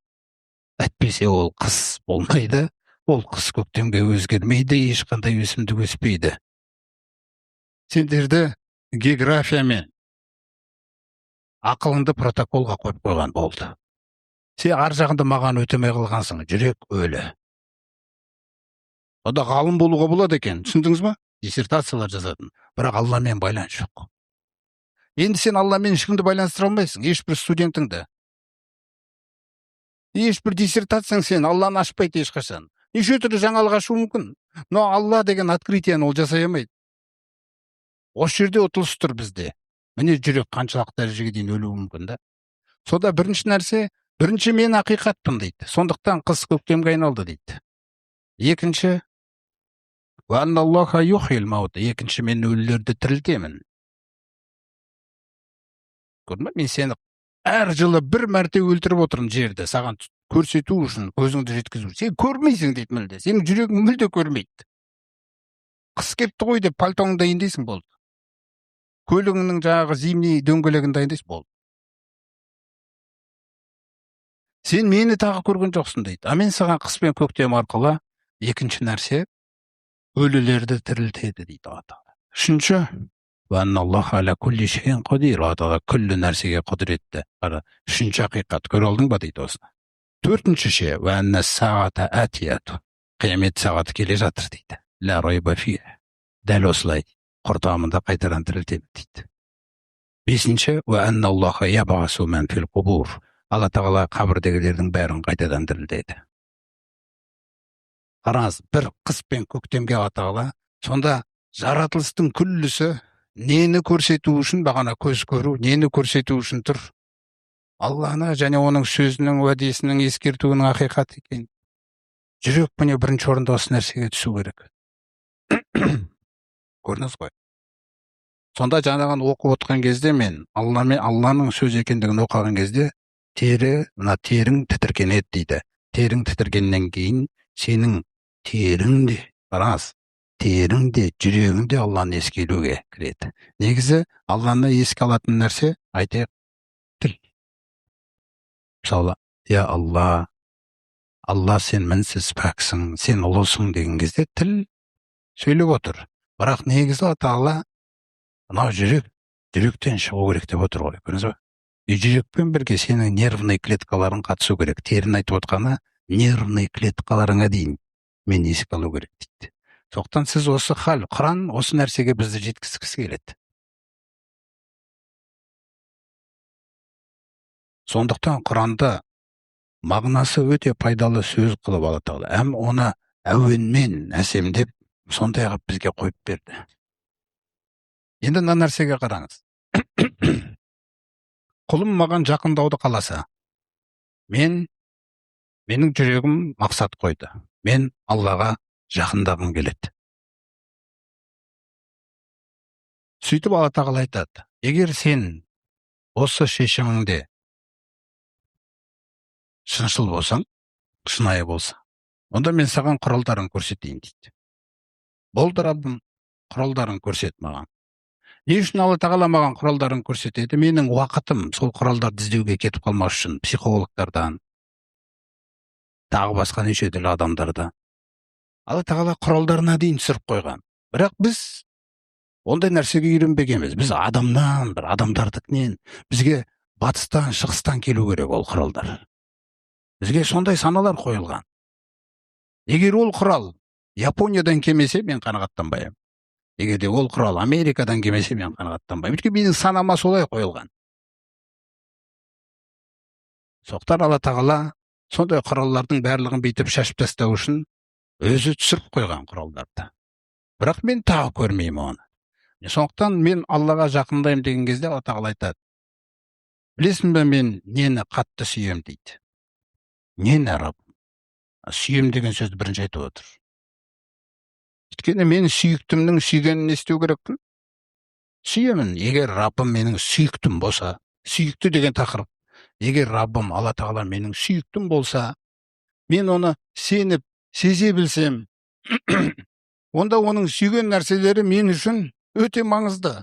Әйтпесе ол қыс болмайды, ол қыс көктемге өзгермейді, ешқандай өсімдік өспейді. Сендерді географиямен ақылыңды протоколға қойып қойған болды. Сен ар жағында маған өтемей қалғансың, жүрек өлі. Ода ғалым болуға болады екен, түсіндіңіз ба? Диссертациялар жазатын, бірақ Алламен байланыс жоқ. Енді сен Алламен ешкімді байланыстыра алмайсың, ешбір студентіңді. Ешбір диссертацияң сен Алланы ашпайды ешқашан. Неше түрлі жаңалық ашу мүмкін. Но Алла деген открытияны ол жасай алмайды. Осы жерде ұтылыс тұр бізде. Міне жүрек қаншалық дәрежеге дейін өлуі мүмкін да. Сода бірінші нәрсе, бірінші мен ақиқатпын дейді. Сондықтан қыс көктемге айналды дейді. Екінші, екінші мен өлілерді тірілтемін. Көрдің бе, мен сені әр жылы бір мәрте өлтіріп отырмын жерді, саған көрсету үшін, көзіңді жеткізу. Сен көрмейсің дейді мүлде. Сенің жүрегің мүлде көрмейді. Қыс кепті ғой деп пальтоңды дайындайсың болды. Көлігіңнің жаңағы зимний дөңгелегін дайындайсың болды. Сен мені тағы көрген жоқсың дейді. А мен саған қыс пен көктем арқылы екінші нәрсе өлілерді тірілтеді дейді Алла. Үшінші, Алла күллі нәрсеге құдіретті. Үшінші ақиқат көре алдың ба дейді осыны. Төртінші ше, қиямет сағаты келе жатыр дейді. Ла райба фи. Дәл осылай құртамында қайтадан тірілтеді дейді. Бесінші, Алла тағала қабірдегілердің бәрін қайтадан тірілтеді. Қараңыз, бір қыс пен көктемге Алла тағала, сонда жаратылыстың күллісі нені көрсету үшін, бағана көз көру, нені көрсету үшін тұр? Алланы және оның сөзінің, уәдесінің, ескертуінің ақиқат екен. Жүрек міне бірінші орында осы нәрсеге түсу керек. Көрдіңіз ғой. Сонда жаңағын оқып отқан кезде мен Алланың сөз екендігін оқыған кезде терің тітіркенеді дейді. Терің тітіргеннен кейін сенің терің де, қараңыз, терің де, жүрегің де Алланы еске алуге кіреді. Негізі Алланы еске алатын нәрсе, айтайық, тіл. Мысалы, я Алла, сен мінсіз пәксің, сен ұлысың деген кезде тіл сөйлеп отыр. Бірақ негізі Алла тағала мынау жүректен шығу керек деп отыр ғой, көрдіңіз ба? Жүрекпен бірге сенің нервный клеткаларың қатысу керек. Терін айтып отқаны нервный клеткаларыңа дейін мен еске алу керек дейді. Соқтан сіз осы хал, Құран осы нәрсеге бізді жеткізгісі келеді. Сондықтан Құранды мағынасы өте пайдалы сөз қылып Алла тағала. Оны әуенмен әсемдеп, сондай қылып бізге қойып берді. Енді мына нәрсеге қараңыз. Құлым маған жақындауды қаласа, менің жүрегім мақсат қойды. Мен Аллаға жақындағым келеді. Сөйтіп Алла тағала айтады, егер сен осы шешіміңде шыншыл болсаң, шынайы болса, онда мен саған құралдарын көрсетейін дейді. Болды Раббым, құралдарын көрсет маған. Не үшін Алла тағала маған құралдарын көрсетеді? Менің уақытым сол құралдарды іздеуге кетіп қалмас үшін психологтардан, тағы басқа неше түрлі адамдарда Алла тағала құралдарына дейін түсіріп қойған. Бірақ біз ондай нәрсеге үйренбегенбіз. Біз адамдардікінен, бізге батыстан, шығыстан келу керек ол құралдар. Бізге сондай саналар қойылған. Егер ол құрал Япониядан келмесе, мен қанағаттанбаймын. Егер де ол құрал Америкадан келмесе, мен қанағаттанбаймын. Өйткені менің санама солай қойылған. Соқтан Алла тағала сондай құралдардың барлығын бүйтіп шашып тастау үшін өзі түсіріп қойған құралдарды. Бірақ мен тағы көрмеймін оны. Сондықтан мен Аллаға жақындаймын деген кезде Алла тағала айтады, білесің бе мен нені қатты сүйем дейді. Нені Раббым? Сүйем деген сөзді бірінші айтып отыр. Өйткені мен сүйіктімнің сүйгенін естеу керекпін. Сүйемін. Егер Раббым менің сүйіктім болса, сүйікті деген тақырып. Егер Раббым Алла тағала менің сүйіктім болса, мен оны сеніп, сезе білсем, онда оның сүйген нәрселері мен үшін өте маңызды.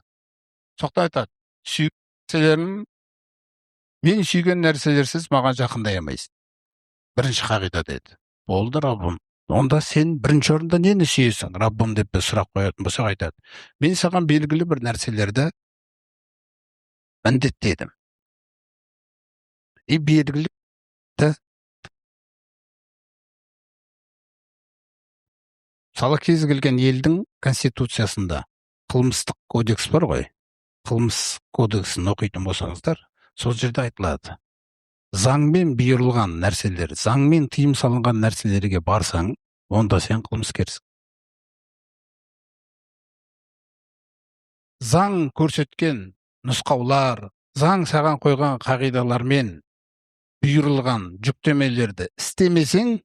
Соқта айтады, мен сүйген нәрселерсіз маған жақындай алмайсың. Бірінші қағида деді. Болды Раббым. Онда сен бірінші орында нені сүйесің? Раббым деп сұрақ қоятын болсақ айтады. Мен саған белгілі бір нәрселерді міндеттедім. Белгілі мысалы кез келген елдің конституциясында қылмыстық кодекс бар ғой. Қылмыс кодексін оқитын болсаңыздар, сол жерде айтылады. заңмен бұйырылған нәрселер, заңмен тыйым салынған нәрселерге барсаң, онда сен қылмыскерсің. Заң көрсеткен нұсқаулар, заң саған қойған қағидалармен бұйырылған жүктемелерді істемесең,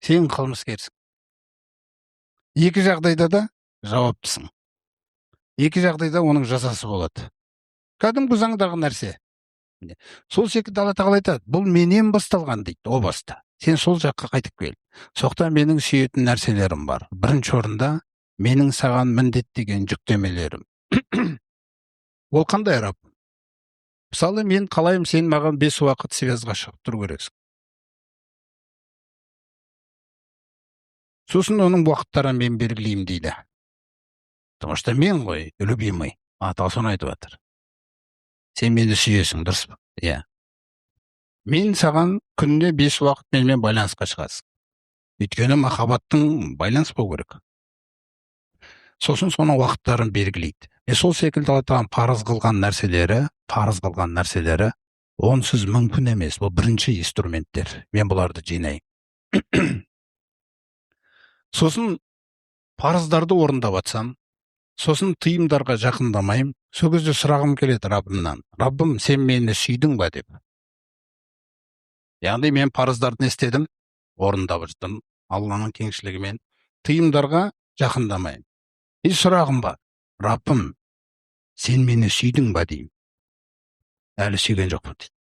сен қылмыскерсің. Екі жағдайда да жауаптысың. Екі жағдайда оның жазасы болады. Кәдімгі заңдағы нәрсе. Сол секілді Алла тағала айтады, бұл менен басталған дейді, о баста. Сен сол жаққа қайтып кел. Соқта менің сүйетін нәрселерім бар. Бірінші орында менің саған міндеттеген жүктемелерім. Ол қандай раб? Мысалы, мен қалайым, сен маған 5 уақыт связға шығып тұру керексің. Сосын оның уақыттарын мен белгілеймін дейді. Потому что мен ғой, любимый. Ата соны айтып жатыр. Сен мені сүйесің, дұрыс па? Иә. Мен саған күніне 5 уақыт менімен байланысқа шығасың. Өйткені махаббаттың байланыс болу керек. Сосын соның уақыттарын белгілейді. Сол секілді Алла тағала парыз қылған нәрселері, онсыз мүмкін емес. Бұл бірінші инструменттер. Мен бұларды жинайын. Сосын парыздарды орындап жатсам, сосын тыйымдарға жақындамайым, сол кезде сұрағым келеді Раббымнан. Раббым, сен мені сүйдің ба деп. Яғни мен парыздарды істедім, орындап жүрдім, Алланың кеңшілігімен. Тыйымдарға жақындамайым. Сұрағым бар. Раббым, сен мені сүйдің ба деймін. Әлі сүйген жоқпын дейді.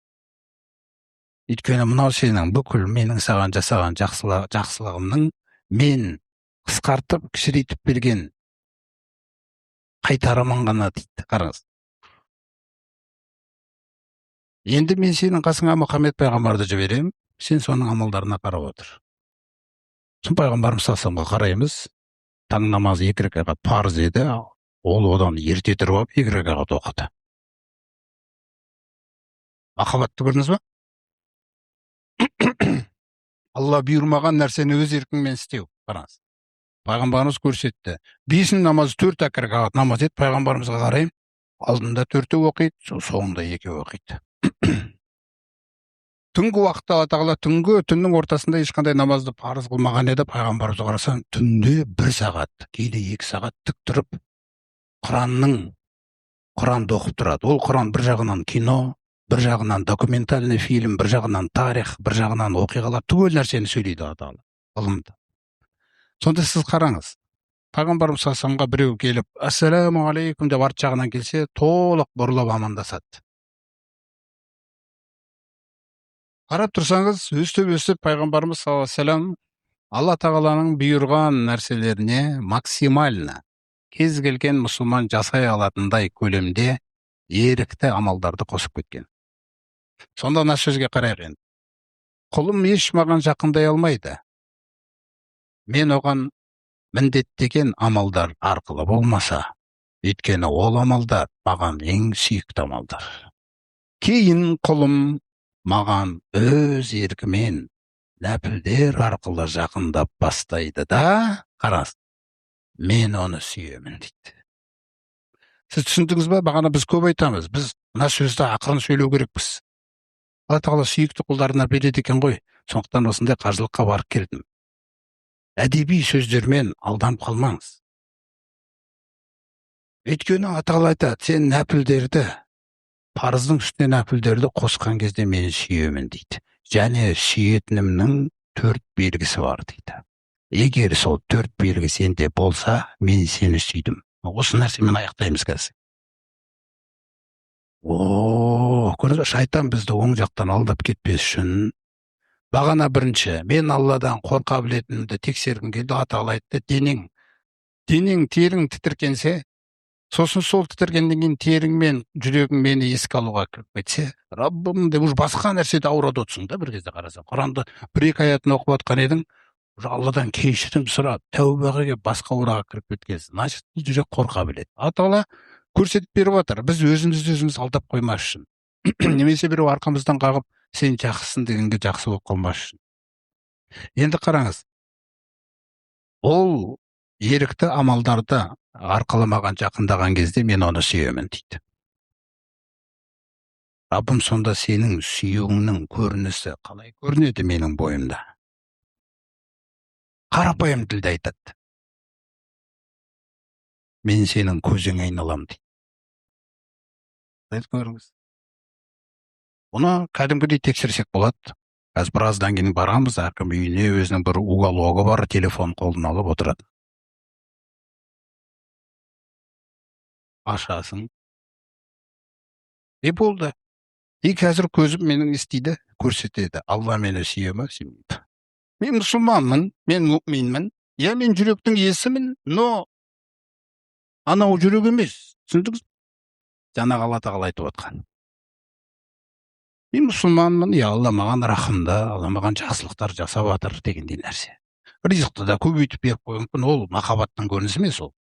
Өйткені мынау сенің бүкіл менің саған жасаған жақсылығымның мен қысқартып, кішірейтіп берген қайтарымын ғана дейді. Қараңыз. Енді мен сенің қасыңа Мұхаммед пайғамбарды жіберем, сен соның амалдарына қарап отыр. Сон пайғамбарымыз саллаллаху қараймыз, таң намазы 2 рәкағат парыз еді, ол одан ерте тұрып 2 рәкағат оқыды. Махаббатты көрдіңіз ба? Алла бұйырмаған нәрсені өз еркіңмен істеу. Қараңыз. Пайғамбарымыз көрсетті. 5 намаз 4 рәкағат намаз еді, пайғамбарымызға қараймын, алдында 4 оқиды, соңында 2 оқиды. Түнгі уақытта Алла тағала түннің ортасында ешқандай намазды парыз қылмаған еді, пайғамбарымызға қарасаң, түнде 1 сағат, кейде 2 сағат тік тұрып, Құранды оқып тұрады. Ол Құран бір жағынан кино, бір жағынан документальный фильм, бір жағынан тарих, бір жағынан оқиғалар, түгел нәрсені сөйлейді Алла тағала, ғылымда. Сонда сіз қараңыз, пайғамбарымыз саллаллаху біреу келіп, ассаламу алейкум деп арт жағынан келсе, толық бұрылып амандасады. Қарап тұрсаңыз, өстіп пайғамбарымыз саллаллаху Алла тағаланың бұйырған нәрселеріне максимально кез келген мұсылман жасай алатындай көлемде ерікті амалдарды қосып кеткен. Сонда мына сөзге қарайық енді. Құлым еш маған жақындай алмайды. Мен оған міндеттеген амалдар арқылы болмаса, өйткені ол амалдар маған ең сүйікті амалдар. Кейін құлым маған өз еркімен нәпілдер арқылы жақындап бастайды да, қарас, мен оны сүйемін дейді. Сіз түсіндіңіз ба? Бағана біз көп айтамыз. Біз мына сөзді ақырын сөйлеу керекпіз. Алла тағала сүйікті құлдарына береді екен ғой. Сондықтан осындай қажылыққа барып келдім. Әдеби сөздермен алданып қалмаңыз. Өйткені Алла тағала айтады, сен нәпілдерді, парыздың үстіне нәпілдерді қосқан кезде мен сүйемін дейді. Және сүйетінімнің 4 белгісі бар дейді. Егер сол 4 белгі сенде болса, мен сені сүйдім. Осы нәрсемен аяқтаймыз қазір. Көрді, шайтан бізді оң жақтан алдап кетпес үшін. Бағана бірінші, мен Алладан қорқа білетінімді тексергім келді, Алла тағала айтты, терің тітіркенсе, сосын сол тітіркеннен кейін терің мен жүрегің мені еске алуға кіріп кетсе, Раббым деп басқа нәрседе ауырады отырсың да, бір кезде қарасаң. Құранды 1-2 аятын оқып жатқан едің, Алладан кешірім сұрап, тәубаға келіп басқа аураға кіріп кеткенсің. Значит, жүрек қорқа біледі. Алла тағала көрсетіп беріп отыр. Біз өзіміз алдап қоймас үшін. Немесе біреу арқамыздан қағып, сен жақсысың дегенге жақсы болып қалмас үшін. Енді қараңыз. Ол ерікті амалдарды арқылы маған жақындаған кезде мен оны сүйемін дейді. Раббым, сонда сенің сүйуіңнің көрінісі қалай көрінеді менің бойымда? Қарапайым тілде айтады. Мен сенің көзіңе айналам дейді. Көріңіз. Оны кәдімгідей тексерсек болады. Қазір біраздан кейін барамыз, әркім үйіне өзінің бір угологы бар, телефон қолына алып отырады. Ашасың. Болды. Қазір көзім менің істейді, көрсетеді. Алла мені сүйе ме, сүймейді. Мен мұсылманмын, мен мүминмін. Мен жүректің иесімін, но анау жүрек емес. Түсіндіңіз? Жаңағы Алла тағала айтып отқан. Мен мұсылманмын, Алла маған рахымды, Алла маған жақсылықтар жасап жатыр дегендей нәрсе. Ризықты да көбейтіп беріп қойған, ол махаббаттың көрінісі емес ол.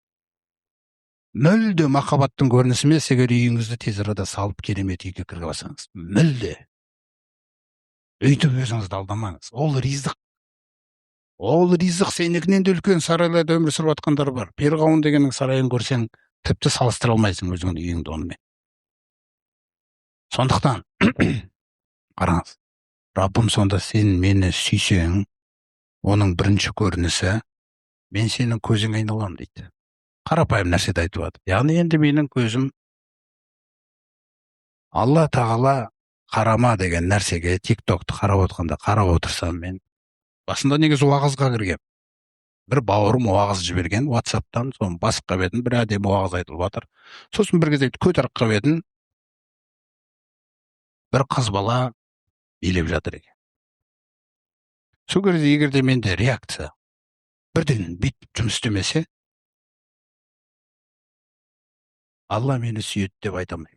Мүлде махаббаттың көрінісі емес, егер үйіңізді тез арада салып керемет үйге кіріп алсаңыз. Мүлде. Өйтіп өзіңізді алдамаңыз. Ол ризық. Ол ризық, сенікінен де үлкен сарайларда өмір сүріп жатқандар бар. Перғауын дегеннің сарайын көрсең, тіпті салыстыра алмайсың өзіңнің үйіңді онымен. Сондықтан қараңыз. Раббым, сонда сен мені сүйсең, оның бірінші көрінісі, мен сенің көзіңе айналам дейді. Қарапайым нәрседі айтып жатыр. Яғни енді менің көзім Алла тағала қарама деген нәрсеге, тиктокты қарап отқанда қарап отырсам, мен басында негізі уағызға кіргем. Бір бауырым уағыз жіберген WhatsApp-тан, соны басып қап едім, бір әдемі уағыз айтылып жатыр. Сосын бір кезде көтеріп қап едім, бір қыз бала билеп жатыр екен. Сол кезде егер де менде реакция бірден бүйтіп жұмыс істемесе, Алла мені сүйеді деп айтамын.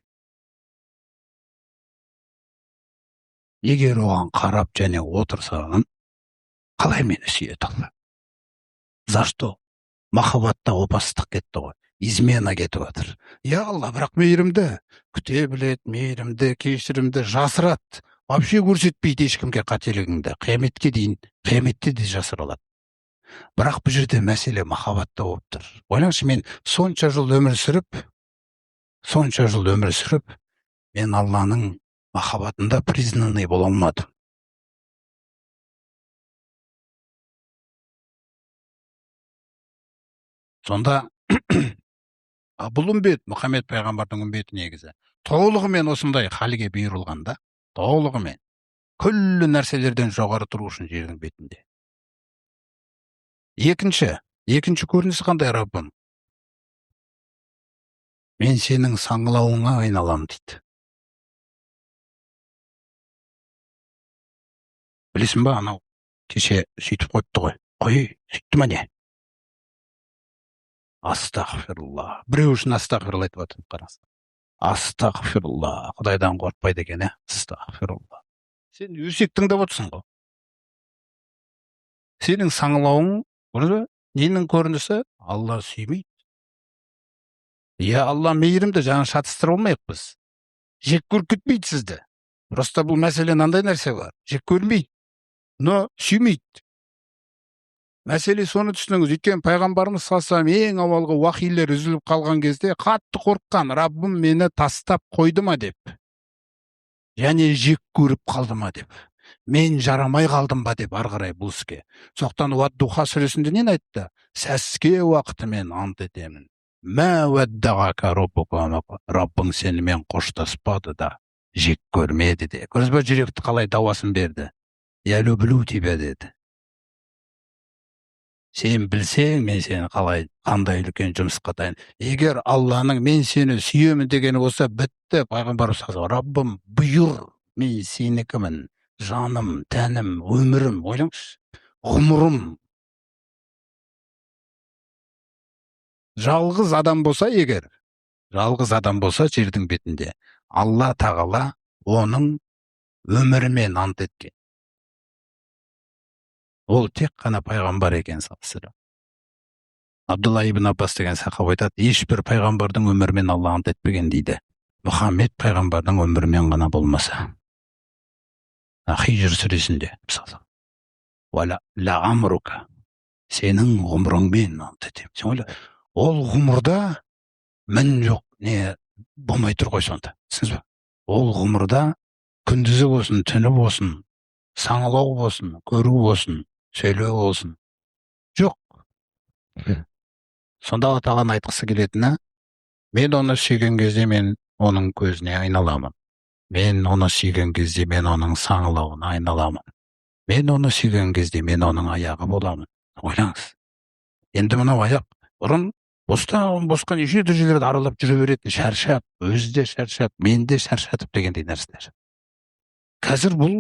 Егер оған қарап және отырсам, қалай мені сүйеді Алла? За что? Махаббатта опасыздық кетті ғой. Измена кетіп жатыр. Алла, бірақ мейірімді, күте біледі, мейірімді, кешірімді жасырады. Вообще көрсетпейді ешкімге қателігіңді. Қияметке дейін, қияметте де жасыра алады. Бірақ бұл жерде мәселе махаббатта болып тұр. Ойлаңызшы, мен сонша жыл өмір сүріп, мен Алланың махаббатында признанный бола алмадым. Сонда бұл үмбет, Мұхаммед пайғамбардың үмбеті негізі. Толығымен осындай халге бұйырылғанда, толығымен күллі нәрселерден жоғары тұру үшін жердің бетінде. Екінші көрінісі қандай, Раббым? Мен сенің саңылауыңа айналам дейді. Білесің ба, анау кеше сөйтіп қойыпты ғой. Сөйтті ма не? Астағфирулла. Біреу үшін астағфирулла айтып отыр, қараңыз. Астағфирулла. Құдайдан қорықпайды екен, астағфирулла. Сен өсек тыңдап отырсың ғой. Сенің саңылауың, ненің көрінісі? Алла сүймейді. Алла мейірімді, жаңа шатыстыра алмайық біз. Жек көріп кетпейді сізді. Просто бұл мәселе мынандай нәрсе бар. Жек көрмейді, но сүймейді. Мәселе соны түсініңіз. Өйткені пайғамбарымыз салсам ең авалғы уахилер үзіліп қалған кезде қатты қорыққан, Раббым мені тастап қойды ма деп. Және жек көріп қалды ма деп. Мен жарамай қалдым ба деп ары қарай бұл іске. Соқтан Уад-Духа сүресінде нені айтты? Сәске уақытымен ант етемін. Мә уәддағака роббука, Раббың сенімен қоштаспады да, жек көрмеді де. Көрдіңіз бе, жүректі қалай дауасын берді? Ялу білу тебе деді. Сен білсең, мен сені қандай үлкен жұмысқа дайын. Егер Алланың мен сені сүйемін дегені болса, бітті. Пайғамбар саллаллаху алейхи ва саллям, Раббым бұйыр, мен сенікімін, жаным, тәнім, өмірім, ойлаңызшы, ғұмырым. Жалғыз адам болса жердің бетінде, Алла тағала оның өмірімен ант еткен. Ол тек қана пайғамбар екен салыстыра. Абдулла ибн Аббас деген сахаба айтады, ешбір пайғамбардың өмірімен Алла ант етпеген дейді. Мұхаммед пайғамбардың өмірімен ғана болмаса. Хижр сүресінде мысалы. Ла амрука, сенің ғұмырыңмен ант етемін. Сен ойла, ол ғұмырда мін жоқ, не болмай тұр ғой сонда. Түсінсіз бе? Ол ғұмырда күндізі болсын, түні болсын, саңылау болсын, көру болсын, сөйлеу болсын. Жоқ. Сонда Алла тағала айтқысы келетіні, мен оны сүйген кезде мен оның көзіне айналамын. Мен оны сүйген кезде мен оның саңылауына айналамын. Мен оны сүйген кезде мен оның аяғы боламын. Ойлаңыз. Енді мынау аяқ бұрын босқа неше жерлерді аралап жүре беретін, шаршап, өзі де шаршап, мен де шаршатып дегендей нәрселер. Қазір бұл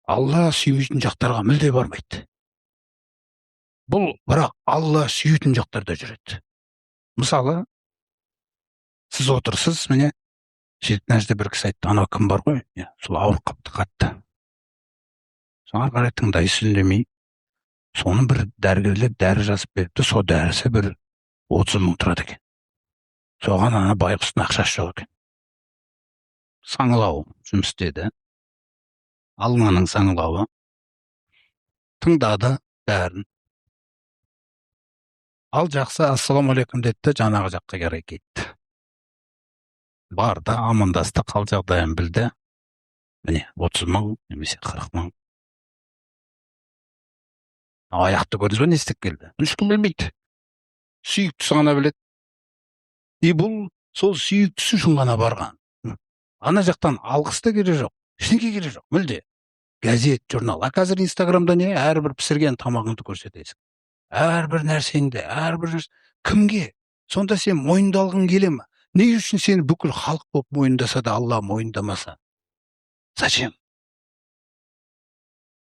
Алла сүймейтін жақтарға мүлде бармайды. Бұл бірақ Алла сүйетін жақтарда жүреді. Мысалы, сіз отырсыз, міне, жеті бір кісі айтты, анау кім бар ғой, сол ауырып қапты қатты. Соған қарай тыңдайсыз үндемей, соның бір дәрігерлер дәрі жазып беріпті, сол дәрісі бір 30 мың тұрады екен. Соған ана байғұстың ақшасы жоқ екен. Саңылау жұмыс істеді. Алманың саңылауы. Тыңдады бәрін. Ал жақсы, ассалаумағалейкум деді, жаңағы жаққа қарай кетті. Барды, амандасты, қал жағдайын білді. Міне, 30 мың немесе 40 мың. Аяқты көрдіңіз бе, не істеп келді? Ешкім білмейді. Сүйіктісі ғана біледі. Бұл сол сүйіктісі үшін ғана барған. Ана жақтан алғыс та керек жоқ, ештеңе керек жоқ, мүлде. Газет, журнал. Қазір Инстаграмда не? Әрбір пісірген тамағыңды көрсетесің. Әрбір нәрсеңді, кімге? Сонда сен мойындалғың келе ме? Не үшін сені бүкіл халық болып мойындаса да Алла мойындамаса? Зачем?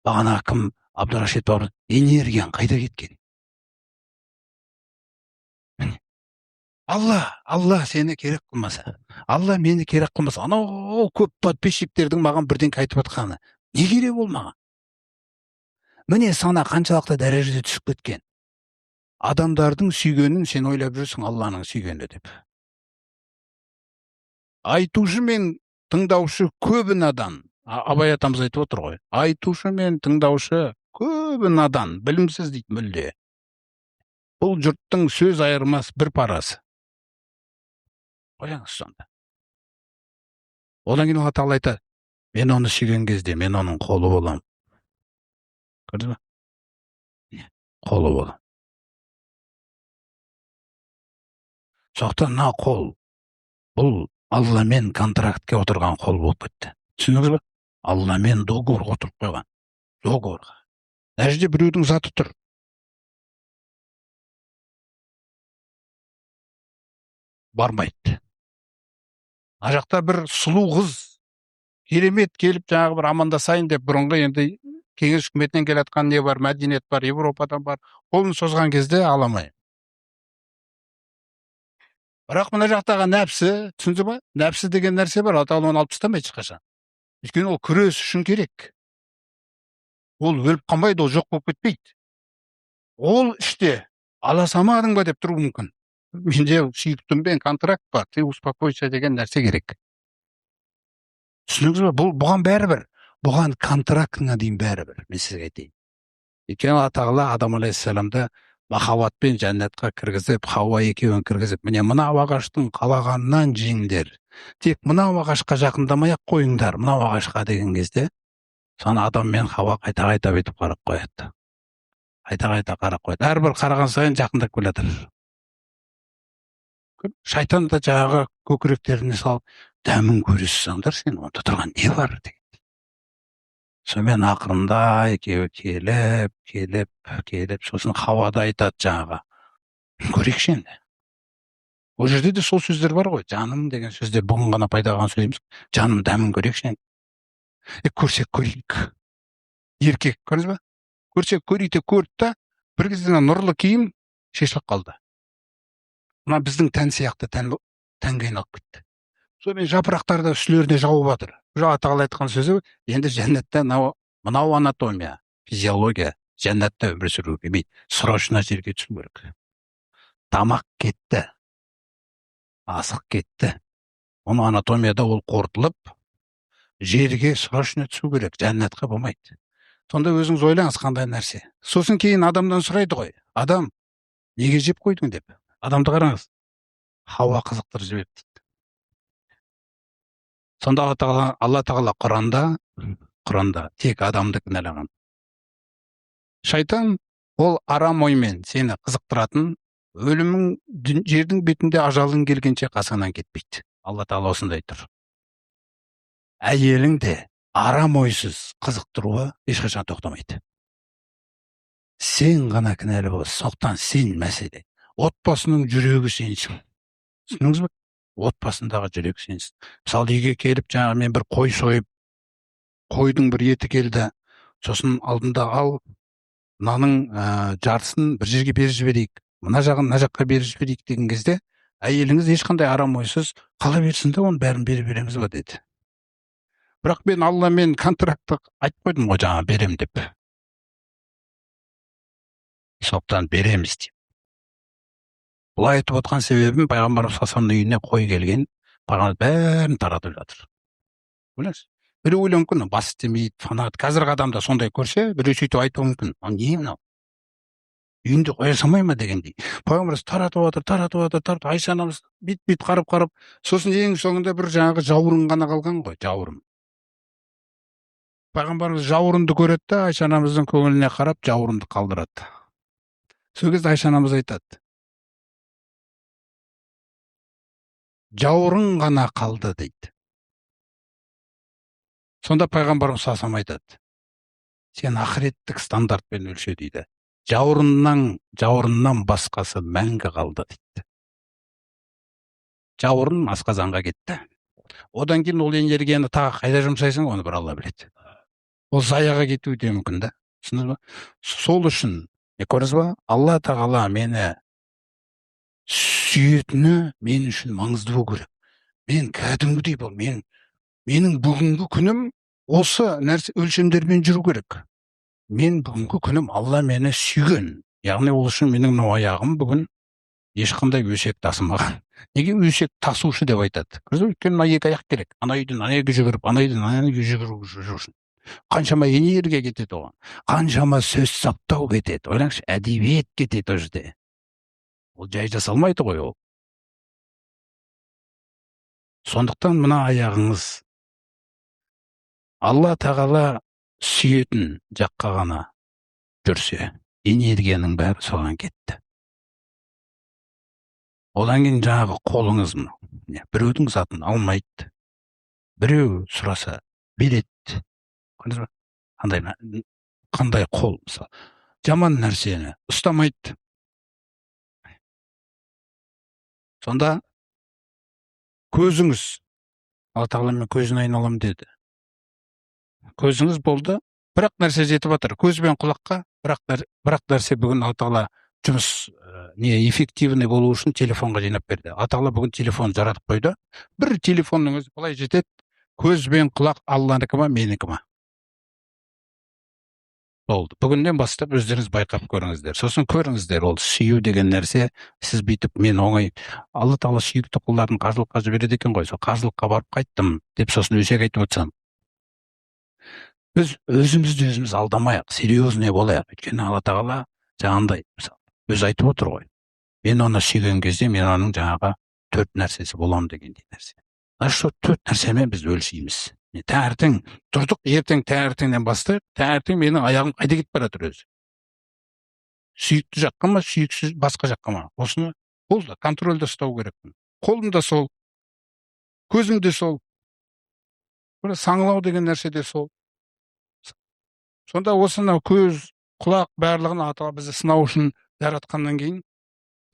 Бағана кім Абдурашид бауырым, энергияң қайда кеткен? Алла сені керек қылмаса, Алла мені керек қылмаса, анау көп подписчиктердің маған бірден айтып жатқаны, не керек ол маған? Міне сана қаншалықты дәрежеде түсіп кеткен. Адамдардың сүйгенін сен ойлап жүрсің Алланың сүйгені деп. Айтушы мен тыңдаушы көбі надан. Абай атамыз айтып отыр ғой. Айтушы мен тыңдаушы көбі надан, білімсіз дейді мүлде. Бұл жұрттың сөз айырмас бір парасы. Қояңыз сонда. Одан кейін Алла тағала айтады, мен оны сүйген кезде, мен оның қолы боламын. Көрдіңіз бе? Қолы боламын. Соқтан мына қол, бұл Алламен контрактке отырған қол болып кетті. Түсіндіңіз бе? Алламен договорға отырып қойған. Договорға. Мына жерде біреудің заты тұр. Бармайды. Ана жақта бір сұлу қыз керемет келіп жаңағы бір амандасайын деп бұрынғы енді кеңес үкіметінен келатқан не бар, мәдениет бар, Европадан бар, қолын созған кезде аламай. Бірақ мына жақтағы нәпсі, түсіндіңіз бе? Нәпсі деген нәрсе бар, Алла оны алып тастамайды ешқашан. Өйткені ол күрес үшін керек. Ол өліп қалмайды, ол жоқ болып кетпейді. Ол іште ала салмадың ба деп тұруы мүмкін. Менде сүйіктіммен контракт бар, ты успокойся деген нәрсе керек. Түсіндіңіз бе? Бұған бәрібір. Бұған контрактыңа дейін бәрібір. Мен сізге айтайын. Өйткені Алла тағала Адам алейхиссаламды махаббатпен жәннатқа кіргізіп, Хауа екеуін кіргізіп, міне мына ағаштың қалағанынан жеңдер. Тек мына ағашқа жақындамай-ақ қойыңдар, мына ағашқа деген кезде, соны Адам мен Хауа қайта-қайта бүйтіп қарап қояды. Қайта-қайта қарап қояды. Әрбір қараған сайын жақындап келеді. Шайтан да жаңағы көкіректеріне салып, дәмін көресіңдер, сен онда тұрған не бар деген. Сонымен ақырында екеуі келіп, сосын Хауада айтады жаңағы. Көрейікші енді. Ол жерде де сол сөздер бар ғой. Жаным деген сөздер бүгін ғана пайда болған сөз емес. Жаным дәмін көрейікші енді. Көрсек көрейік. Еркек, көрдіңіз ба? Көрсек көрейік те көрді да, бір кезде нұрлы киім шешіліп қалды. Мына біздің тән сияқты тәнге айналып кетті. Сонымен жапырақтарды үстілеріне жауып жатыр. Алла тағала айтқан сөзі, енді жәннатта мынау анатомия, физиология, жәннатта өмір сүруге келмейді. Срочно жерге түсу керек. Тамақ кетті, асық кетті. Оны анатомияда ол қорытылып, жерге срочно түсу керек, жәннатқа болмайды. Сонда өзіңіз ойлаңыз қандай нәрсе. Сосын кейін адамдан сұрайды ғой, адам, неге жеп қойдың деп. Адамды қараңыз, Хауа қызықтырып жіберді. Сонда Алла тағала Құранда тек адамды кінәлаған. Шайтан ол арам оймен сені қызықтыратын, өлімің жердің бетінде ажалың келгенше қасыңнан кетпейді. Алла тағала осындай тұр. Әйелің де арам ойсыз қызықтыруы ешқашан тоқтамайды. Сен ғана кінәлі боласың. Соқтан сен мәселе. Отбасының жүрегі сенсің. Түсіндіңіз бе? Отбасындағы жүрек сенсің. Мысалы үйге келіп, жаңағы мен бір қой сойып, қойдың бір еті келді. Сосын алдында ал, мынаның жартысын бір жерге беріп жіберейік. Мына жағын мына жаққа беріп жіберейік деген кезде, әйеліңіз ешқандай арам ойсыз, қала берсін де оны бәрін беріп береміз ба деді. Бірақ мен Алламен контрактты айтып қойдым ғой, жаңа берем деп. Соқтан береміз деп. Бұлай айтып отқан себебім, пайғамбарымыз саллаллаху алейхи үйіне қой келген, пайғамбар бәрін таратып жатыр. Білесіз? Біреу ойлауы мүмкін, бас істемейді, фанат. Қазіргі адамда сондай көрсе, біреу сөйтіп айтуы мүмкін. Не мынау? Үйінде қоя салмай ма дегендей. Пайғамбарымыз таратып жатыр. Айша анамыз бит қарап, сосын ең соңында бір жаңағы жауырын ғана қалған ғой, жауырын. Пайғамбарымыз жауырынды көреді де, Айша анамыздың көңіліне қарап, жауырынды қалдырады. Сол кезде Айша анамыз айтады: жауырын ғана қалды дейді. Сонда пайғамбарымыз салсам айтады: сен ақыреттік стандартпен өлше дейді. Жауырыннан басқасы мәңгі қалды дейді. Жауырын асқазанға кетті. Одан кейін ол энергияны тағы қайда жұмсайсың, оны бір Алла біледі. Ол заяға кетуі де мүмкін да. Түсіндіңіз ба? Сол үшін, көрдіңіз ба? Алла тағала мені сүйетіні мен үшін маңызды болу керек. Мен кәдімгідей бол, менің бүгінгі күнім осы нәрсе өлшемдермен жүру керек. Мен бүгінгі күнім Алла мені сүйген. Яғни ол үшін менің мынау аяғым бүгін ешқандай өсек тасымаған. Неге өсек тасушы деп айтады? Өйткені мына екі аяқ керек. Ана үйден ана үйге жүгіріп, ана үйден ана үйге жүгіру үшін. Қаншама энергия кетеді оған. Қаншама сөз саптау кетеді. Ойлаңызшы, әдебиет кетеді ол жерде. Ол жай жасалмайды ғой ол. Сондықтан мына аяғыңыз Алла тағала сүйетін жаққа ғана жүрсе, энергияның бәрі соған кетті. Одан кейін жаңағы қолыңыз, біреудің затын алмайды. Біреу сұраса береді. Қандай қол, мысалы. Жаман нәрсені ұстамайды. Сонда көзіңіз, Алла тағала мен көзін айналам деді. Көзіңіз болды, бірақ нәрсе жетіп жатыр. Көз бен құлаққа, бірақ нәрсе бүгін Алла тағала жұмыс эффективный болу үшін телефонға жинап берді. Алла тағала бүгін телефон жаратып қойды. Бір телефонның өзі былай жетеді. Көз бен құлақ Алланікі ма, менікі ма? Болды. Бүгіннен бастап өздеріңіз байқап көріңіздер. Сосын көріңіздер, ол сүю деген нәрсе, сіз бүйтіп, мен оңай, Алла тағала сүйікті құлдарын қажылыққа жібереді екен ғой, сол қажылыққа барып қайттым деп сосын өсек айтып отырсам. Біз өзіміз алдамайық, серьезный болайық. Өйткені Алла тағала жаңағындай, өзі айтып отыр ғой. Мен оны сүйген кезде, мен оның жаңағы 4 нәрсесі болам дегендей нәрсе. Сол 4 нәрсемен біз өлшейміз. Таңертең тұрдық, ертең таңертеңнен бастайық, таңертең менің аяғым қайда кетіп бара жатыр өзі. Сүйікті жаққа ма, сүйіксіз басқа жаққа ма? Осыны болды, контрольда ұстау керекпін. Қолым да сол, көзім де сол, саңылау деген нәрсе де сол. Сонда осыны көз, құлақ барлығын Алла бізді сынау үшін жаратқаннан кейін,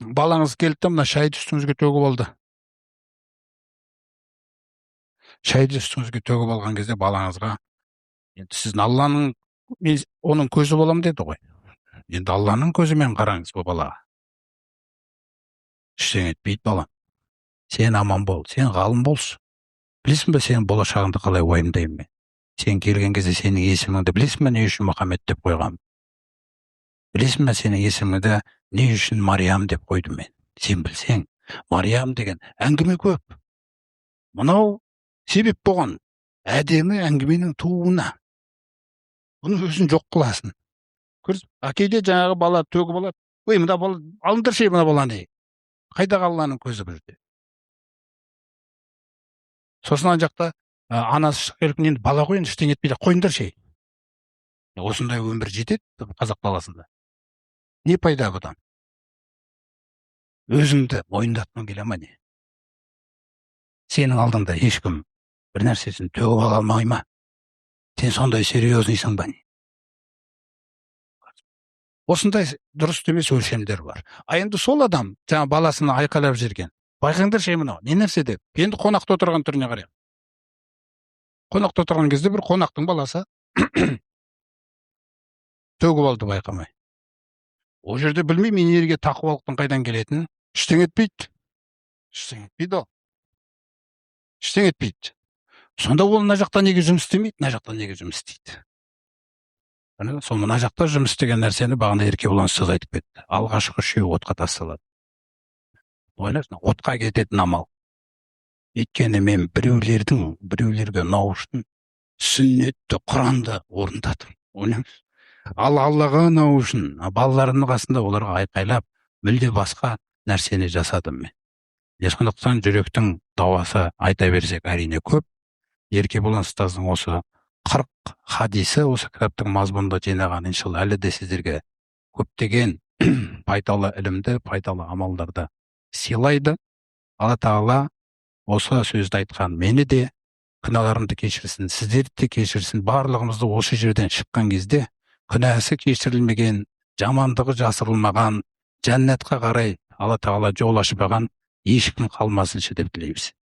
балаңыз келді, мына шайды үстіңізге төгіп алды. Шайды үстіңізге төгіп алған кезде балаңызға, енді сіздің Алланың, оның көзі болам деді ғой. Енді Алланың көзімен қараңыз бұл балаға. Ештеңе етпейді балам. Сен аман бол, сен ғалым болшы. Білесің бе, сенің болашағыңды қалай уайымдаймын мен? Сен келген кезде сенің есіміңді білесің бе, не үшін Мұхаммед деп қойғам? Білесің бе, сенің есіміңді не үшін Мариям деп қойдым мен? Сен білсең, Мариям деген әңгіме көп. Мынау себеп болған әдемі әңгіменің туына. Бұны өзін жоқ қыласын. Кейде жаңағы бала төгіп алады. Ой, мына бала, алыңдаршы мына баланы. Қайда Алланың көзі бірде? Сосын ана жақта Анасы шығып келіп, енді бала ғой, енді ештеңе етпейді, қойыңдар ше. Осындай өмір жетеді қазақ баласында. Не пайда бұдан? Өзіңді мойындатқың келе ма не? Сенің алдыңда ешкім бір нәрсесін төгіп ала алмай ма? Сен сондай серьезнийсың ба не? Осындай дұрыс емес өлшемдер бар. Енді сол адам жаңа баласына айқайлап жүрген. Байқаңдаршы мынау, не нәрсе деп? Енді қонақта отырған түріне қарайық. Қонақта отырған кезде бір қонақтың баласы төгіп алды байқамай. Ол жерде білмеймін энергия тақуалықтың қайдан келетінін. Ештеңе етпейді. Ештеңе етпейді ол. Ештеңе етпейді. Сонда ол мына жақта неге жұмыс істемейді, мына жақта неге жұмыс істейді? Сол мына жақта жұмыс істеген нәрсені бағана Еркебұлан сөз айтып кетті. Алғашқы үшеуі отқа тасталады. Ойласын, отқа кететін амал. Өйткені мен біреулерге ұнау үшін сүннетті, Құранды орындадым. Ойлаңыз. Ал Аллаға ұнау үшін балаларымның қасында оларға айқайлап, мүлде басқа нәрсені жасадым мен. Сондықтан жүректің дауасы айта берсек әрине көп. Еркебұлан ұстаздың осы 40 хадисі осы кітаптың мазмұнында жинаған, иншалла әлі де сіздерге көптеген пайдалы ілімді, пайдалы амалдарды сыйлайды. Алла тағала осы сөзді айтқан мені де, күнәларымды кешірсін, сіздерді де кешірсін. Барлығымызды осы жерден шыққан кезде күнәсі кешірілмеген, жамандығы жасырылмаған, жәннатқа қарай Алла тағала жол ашпаған ешкім қалмасыншы деп тілейміз.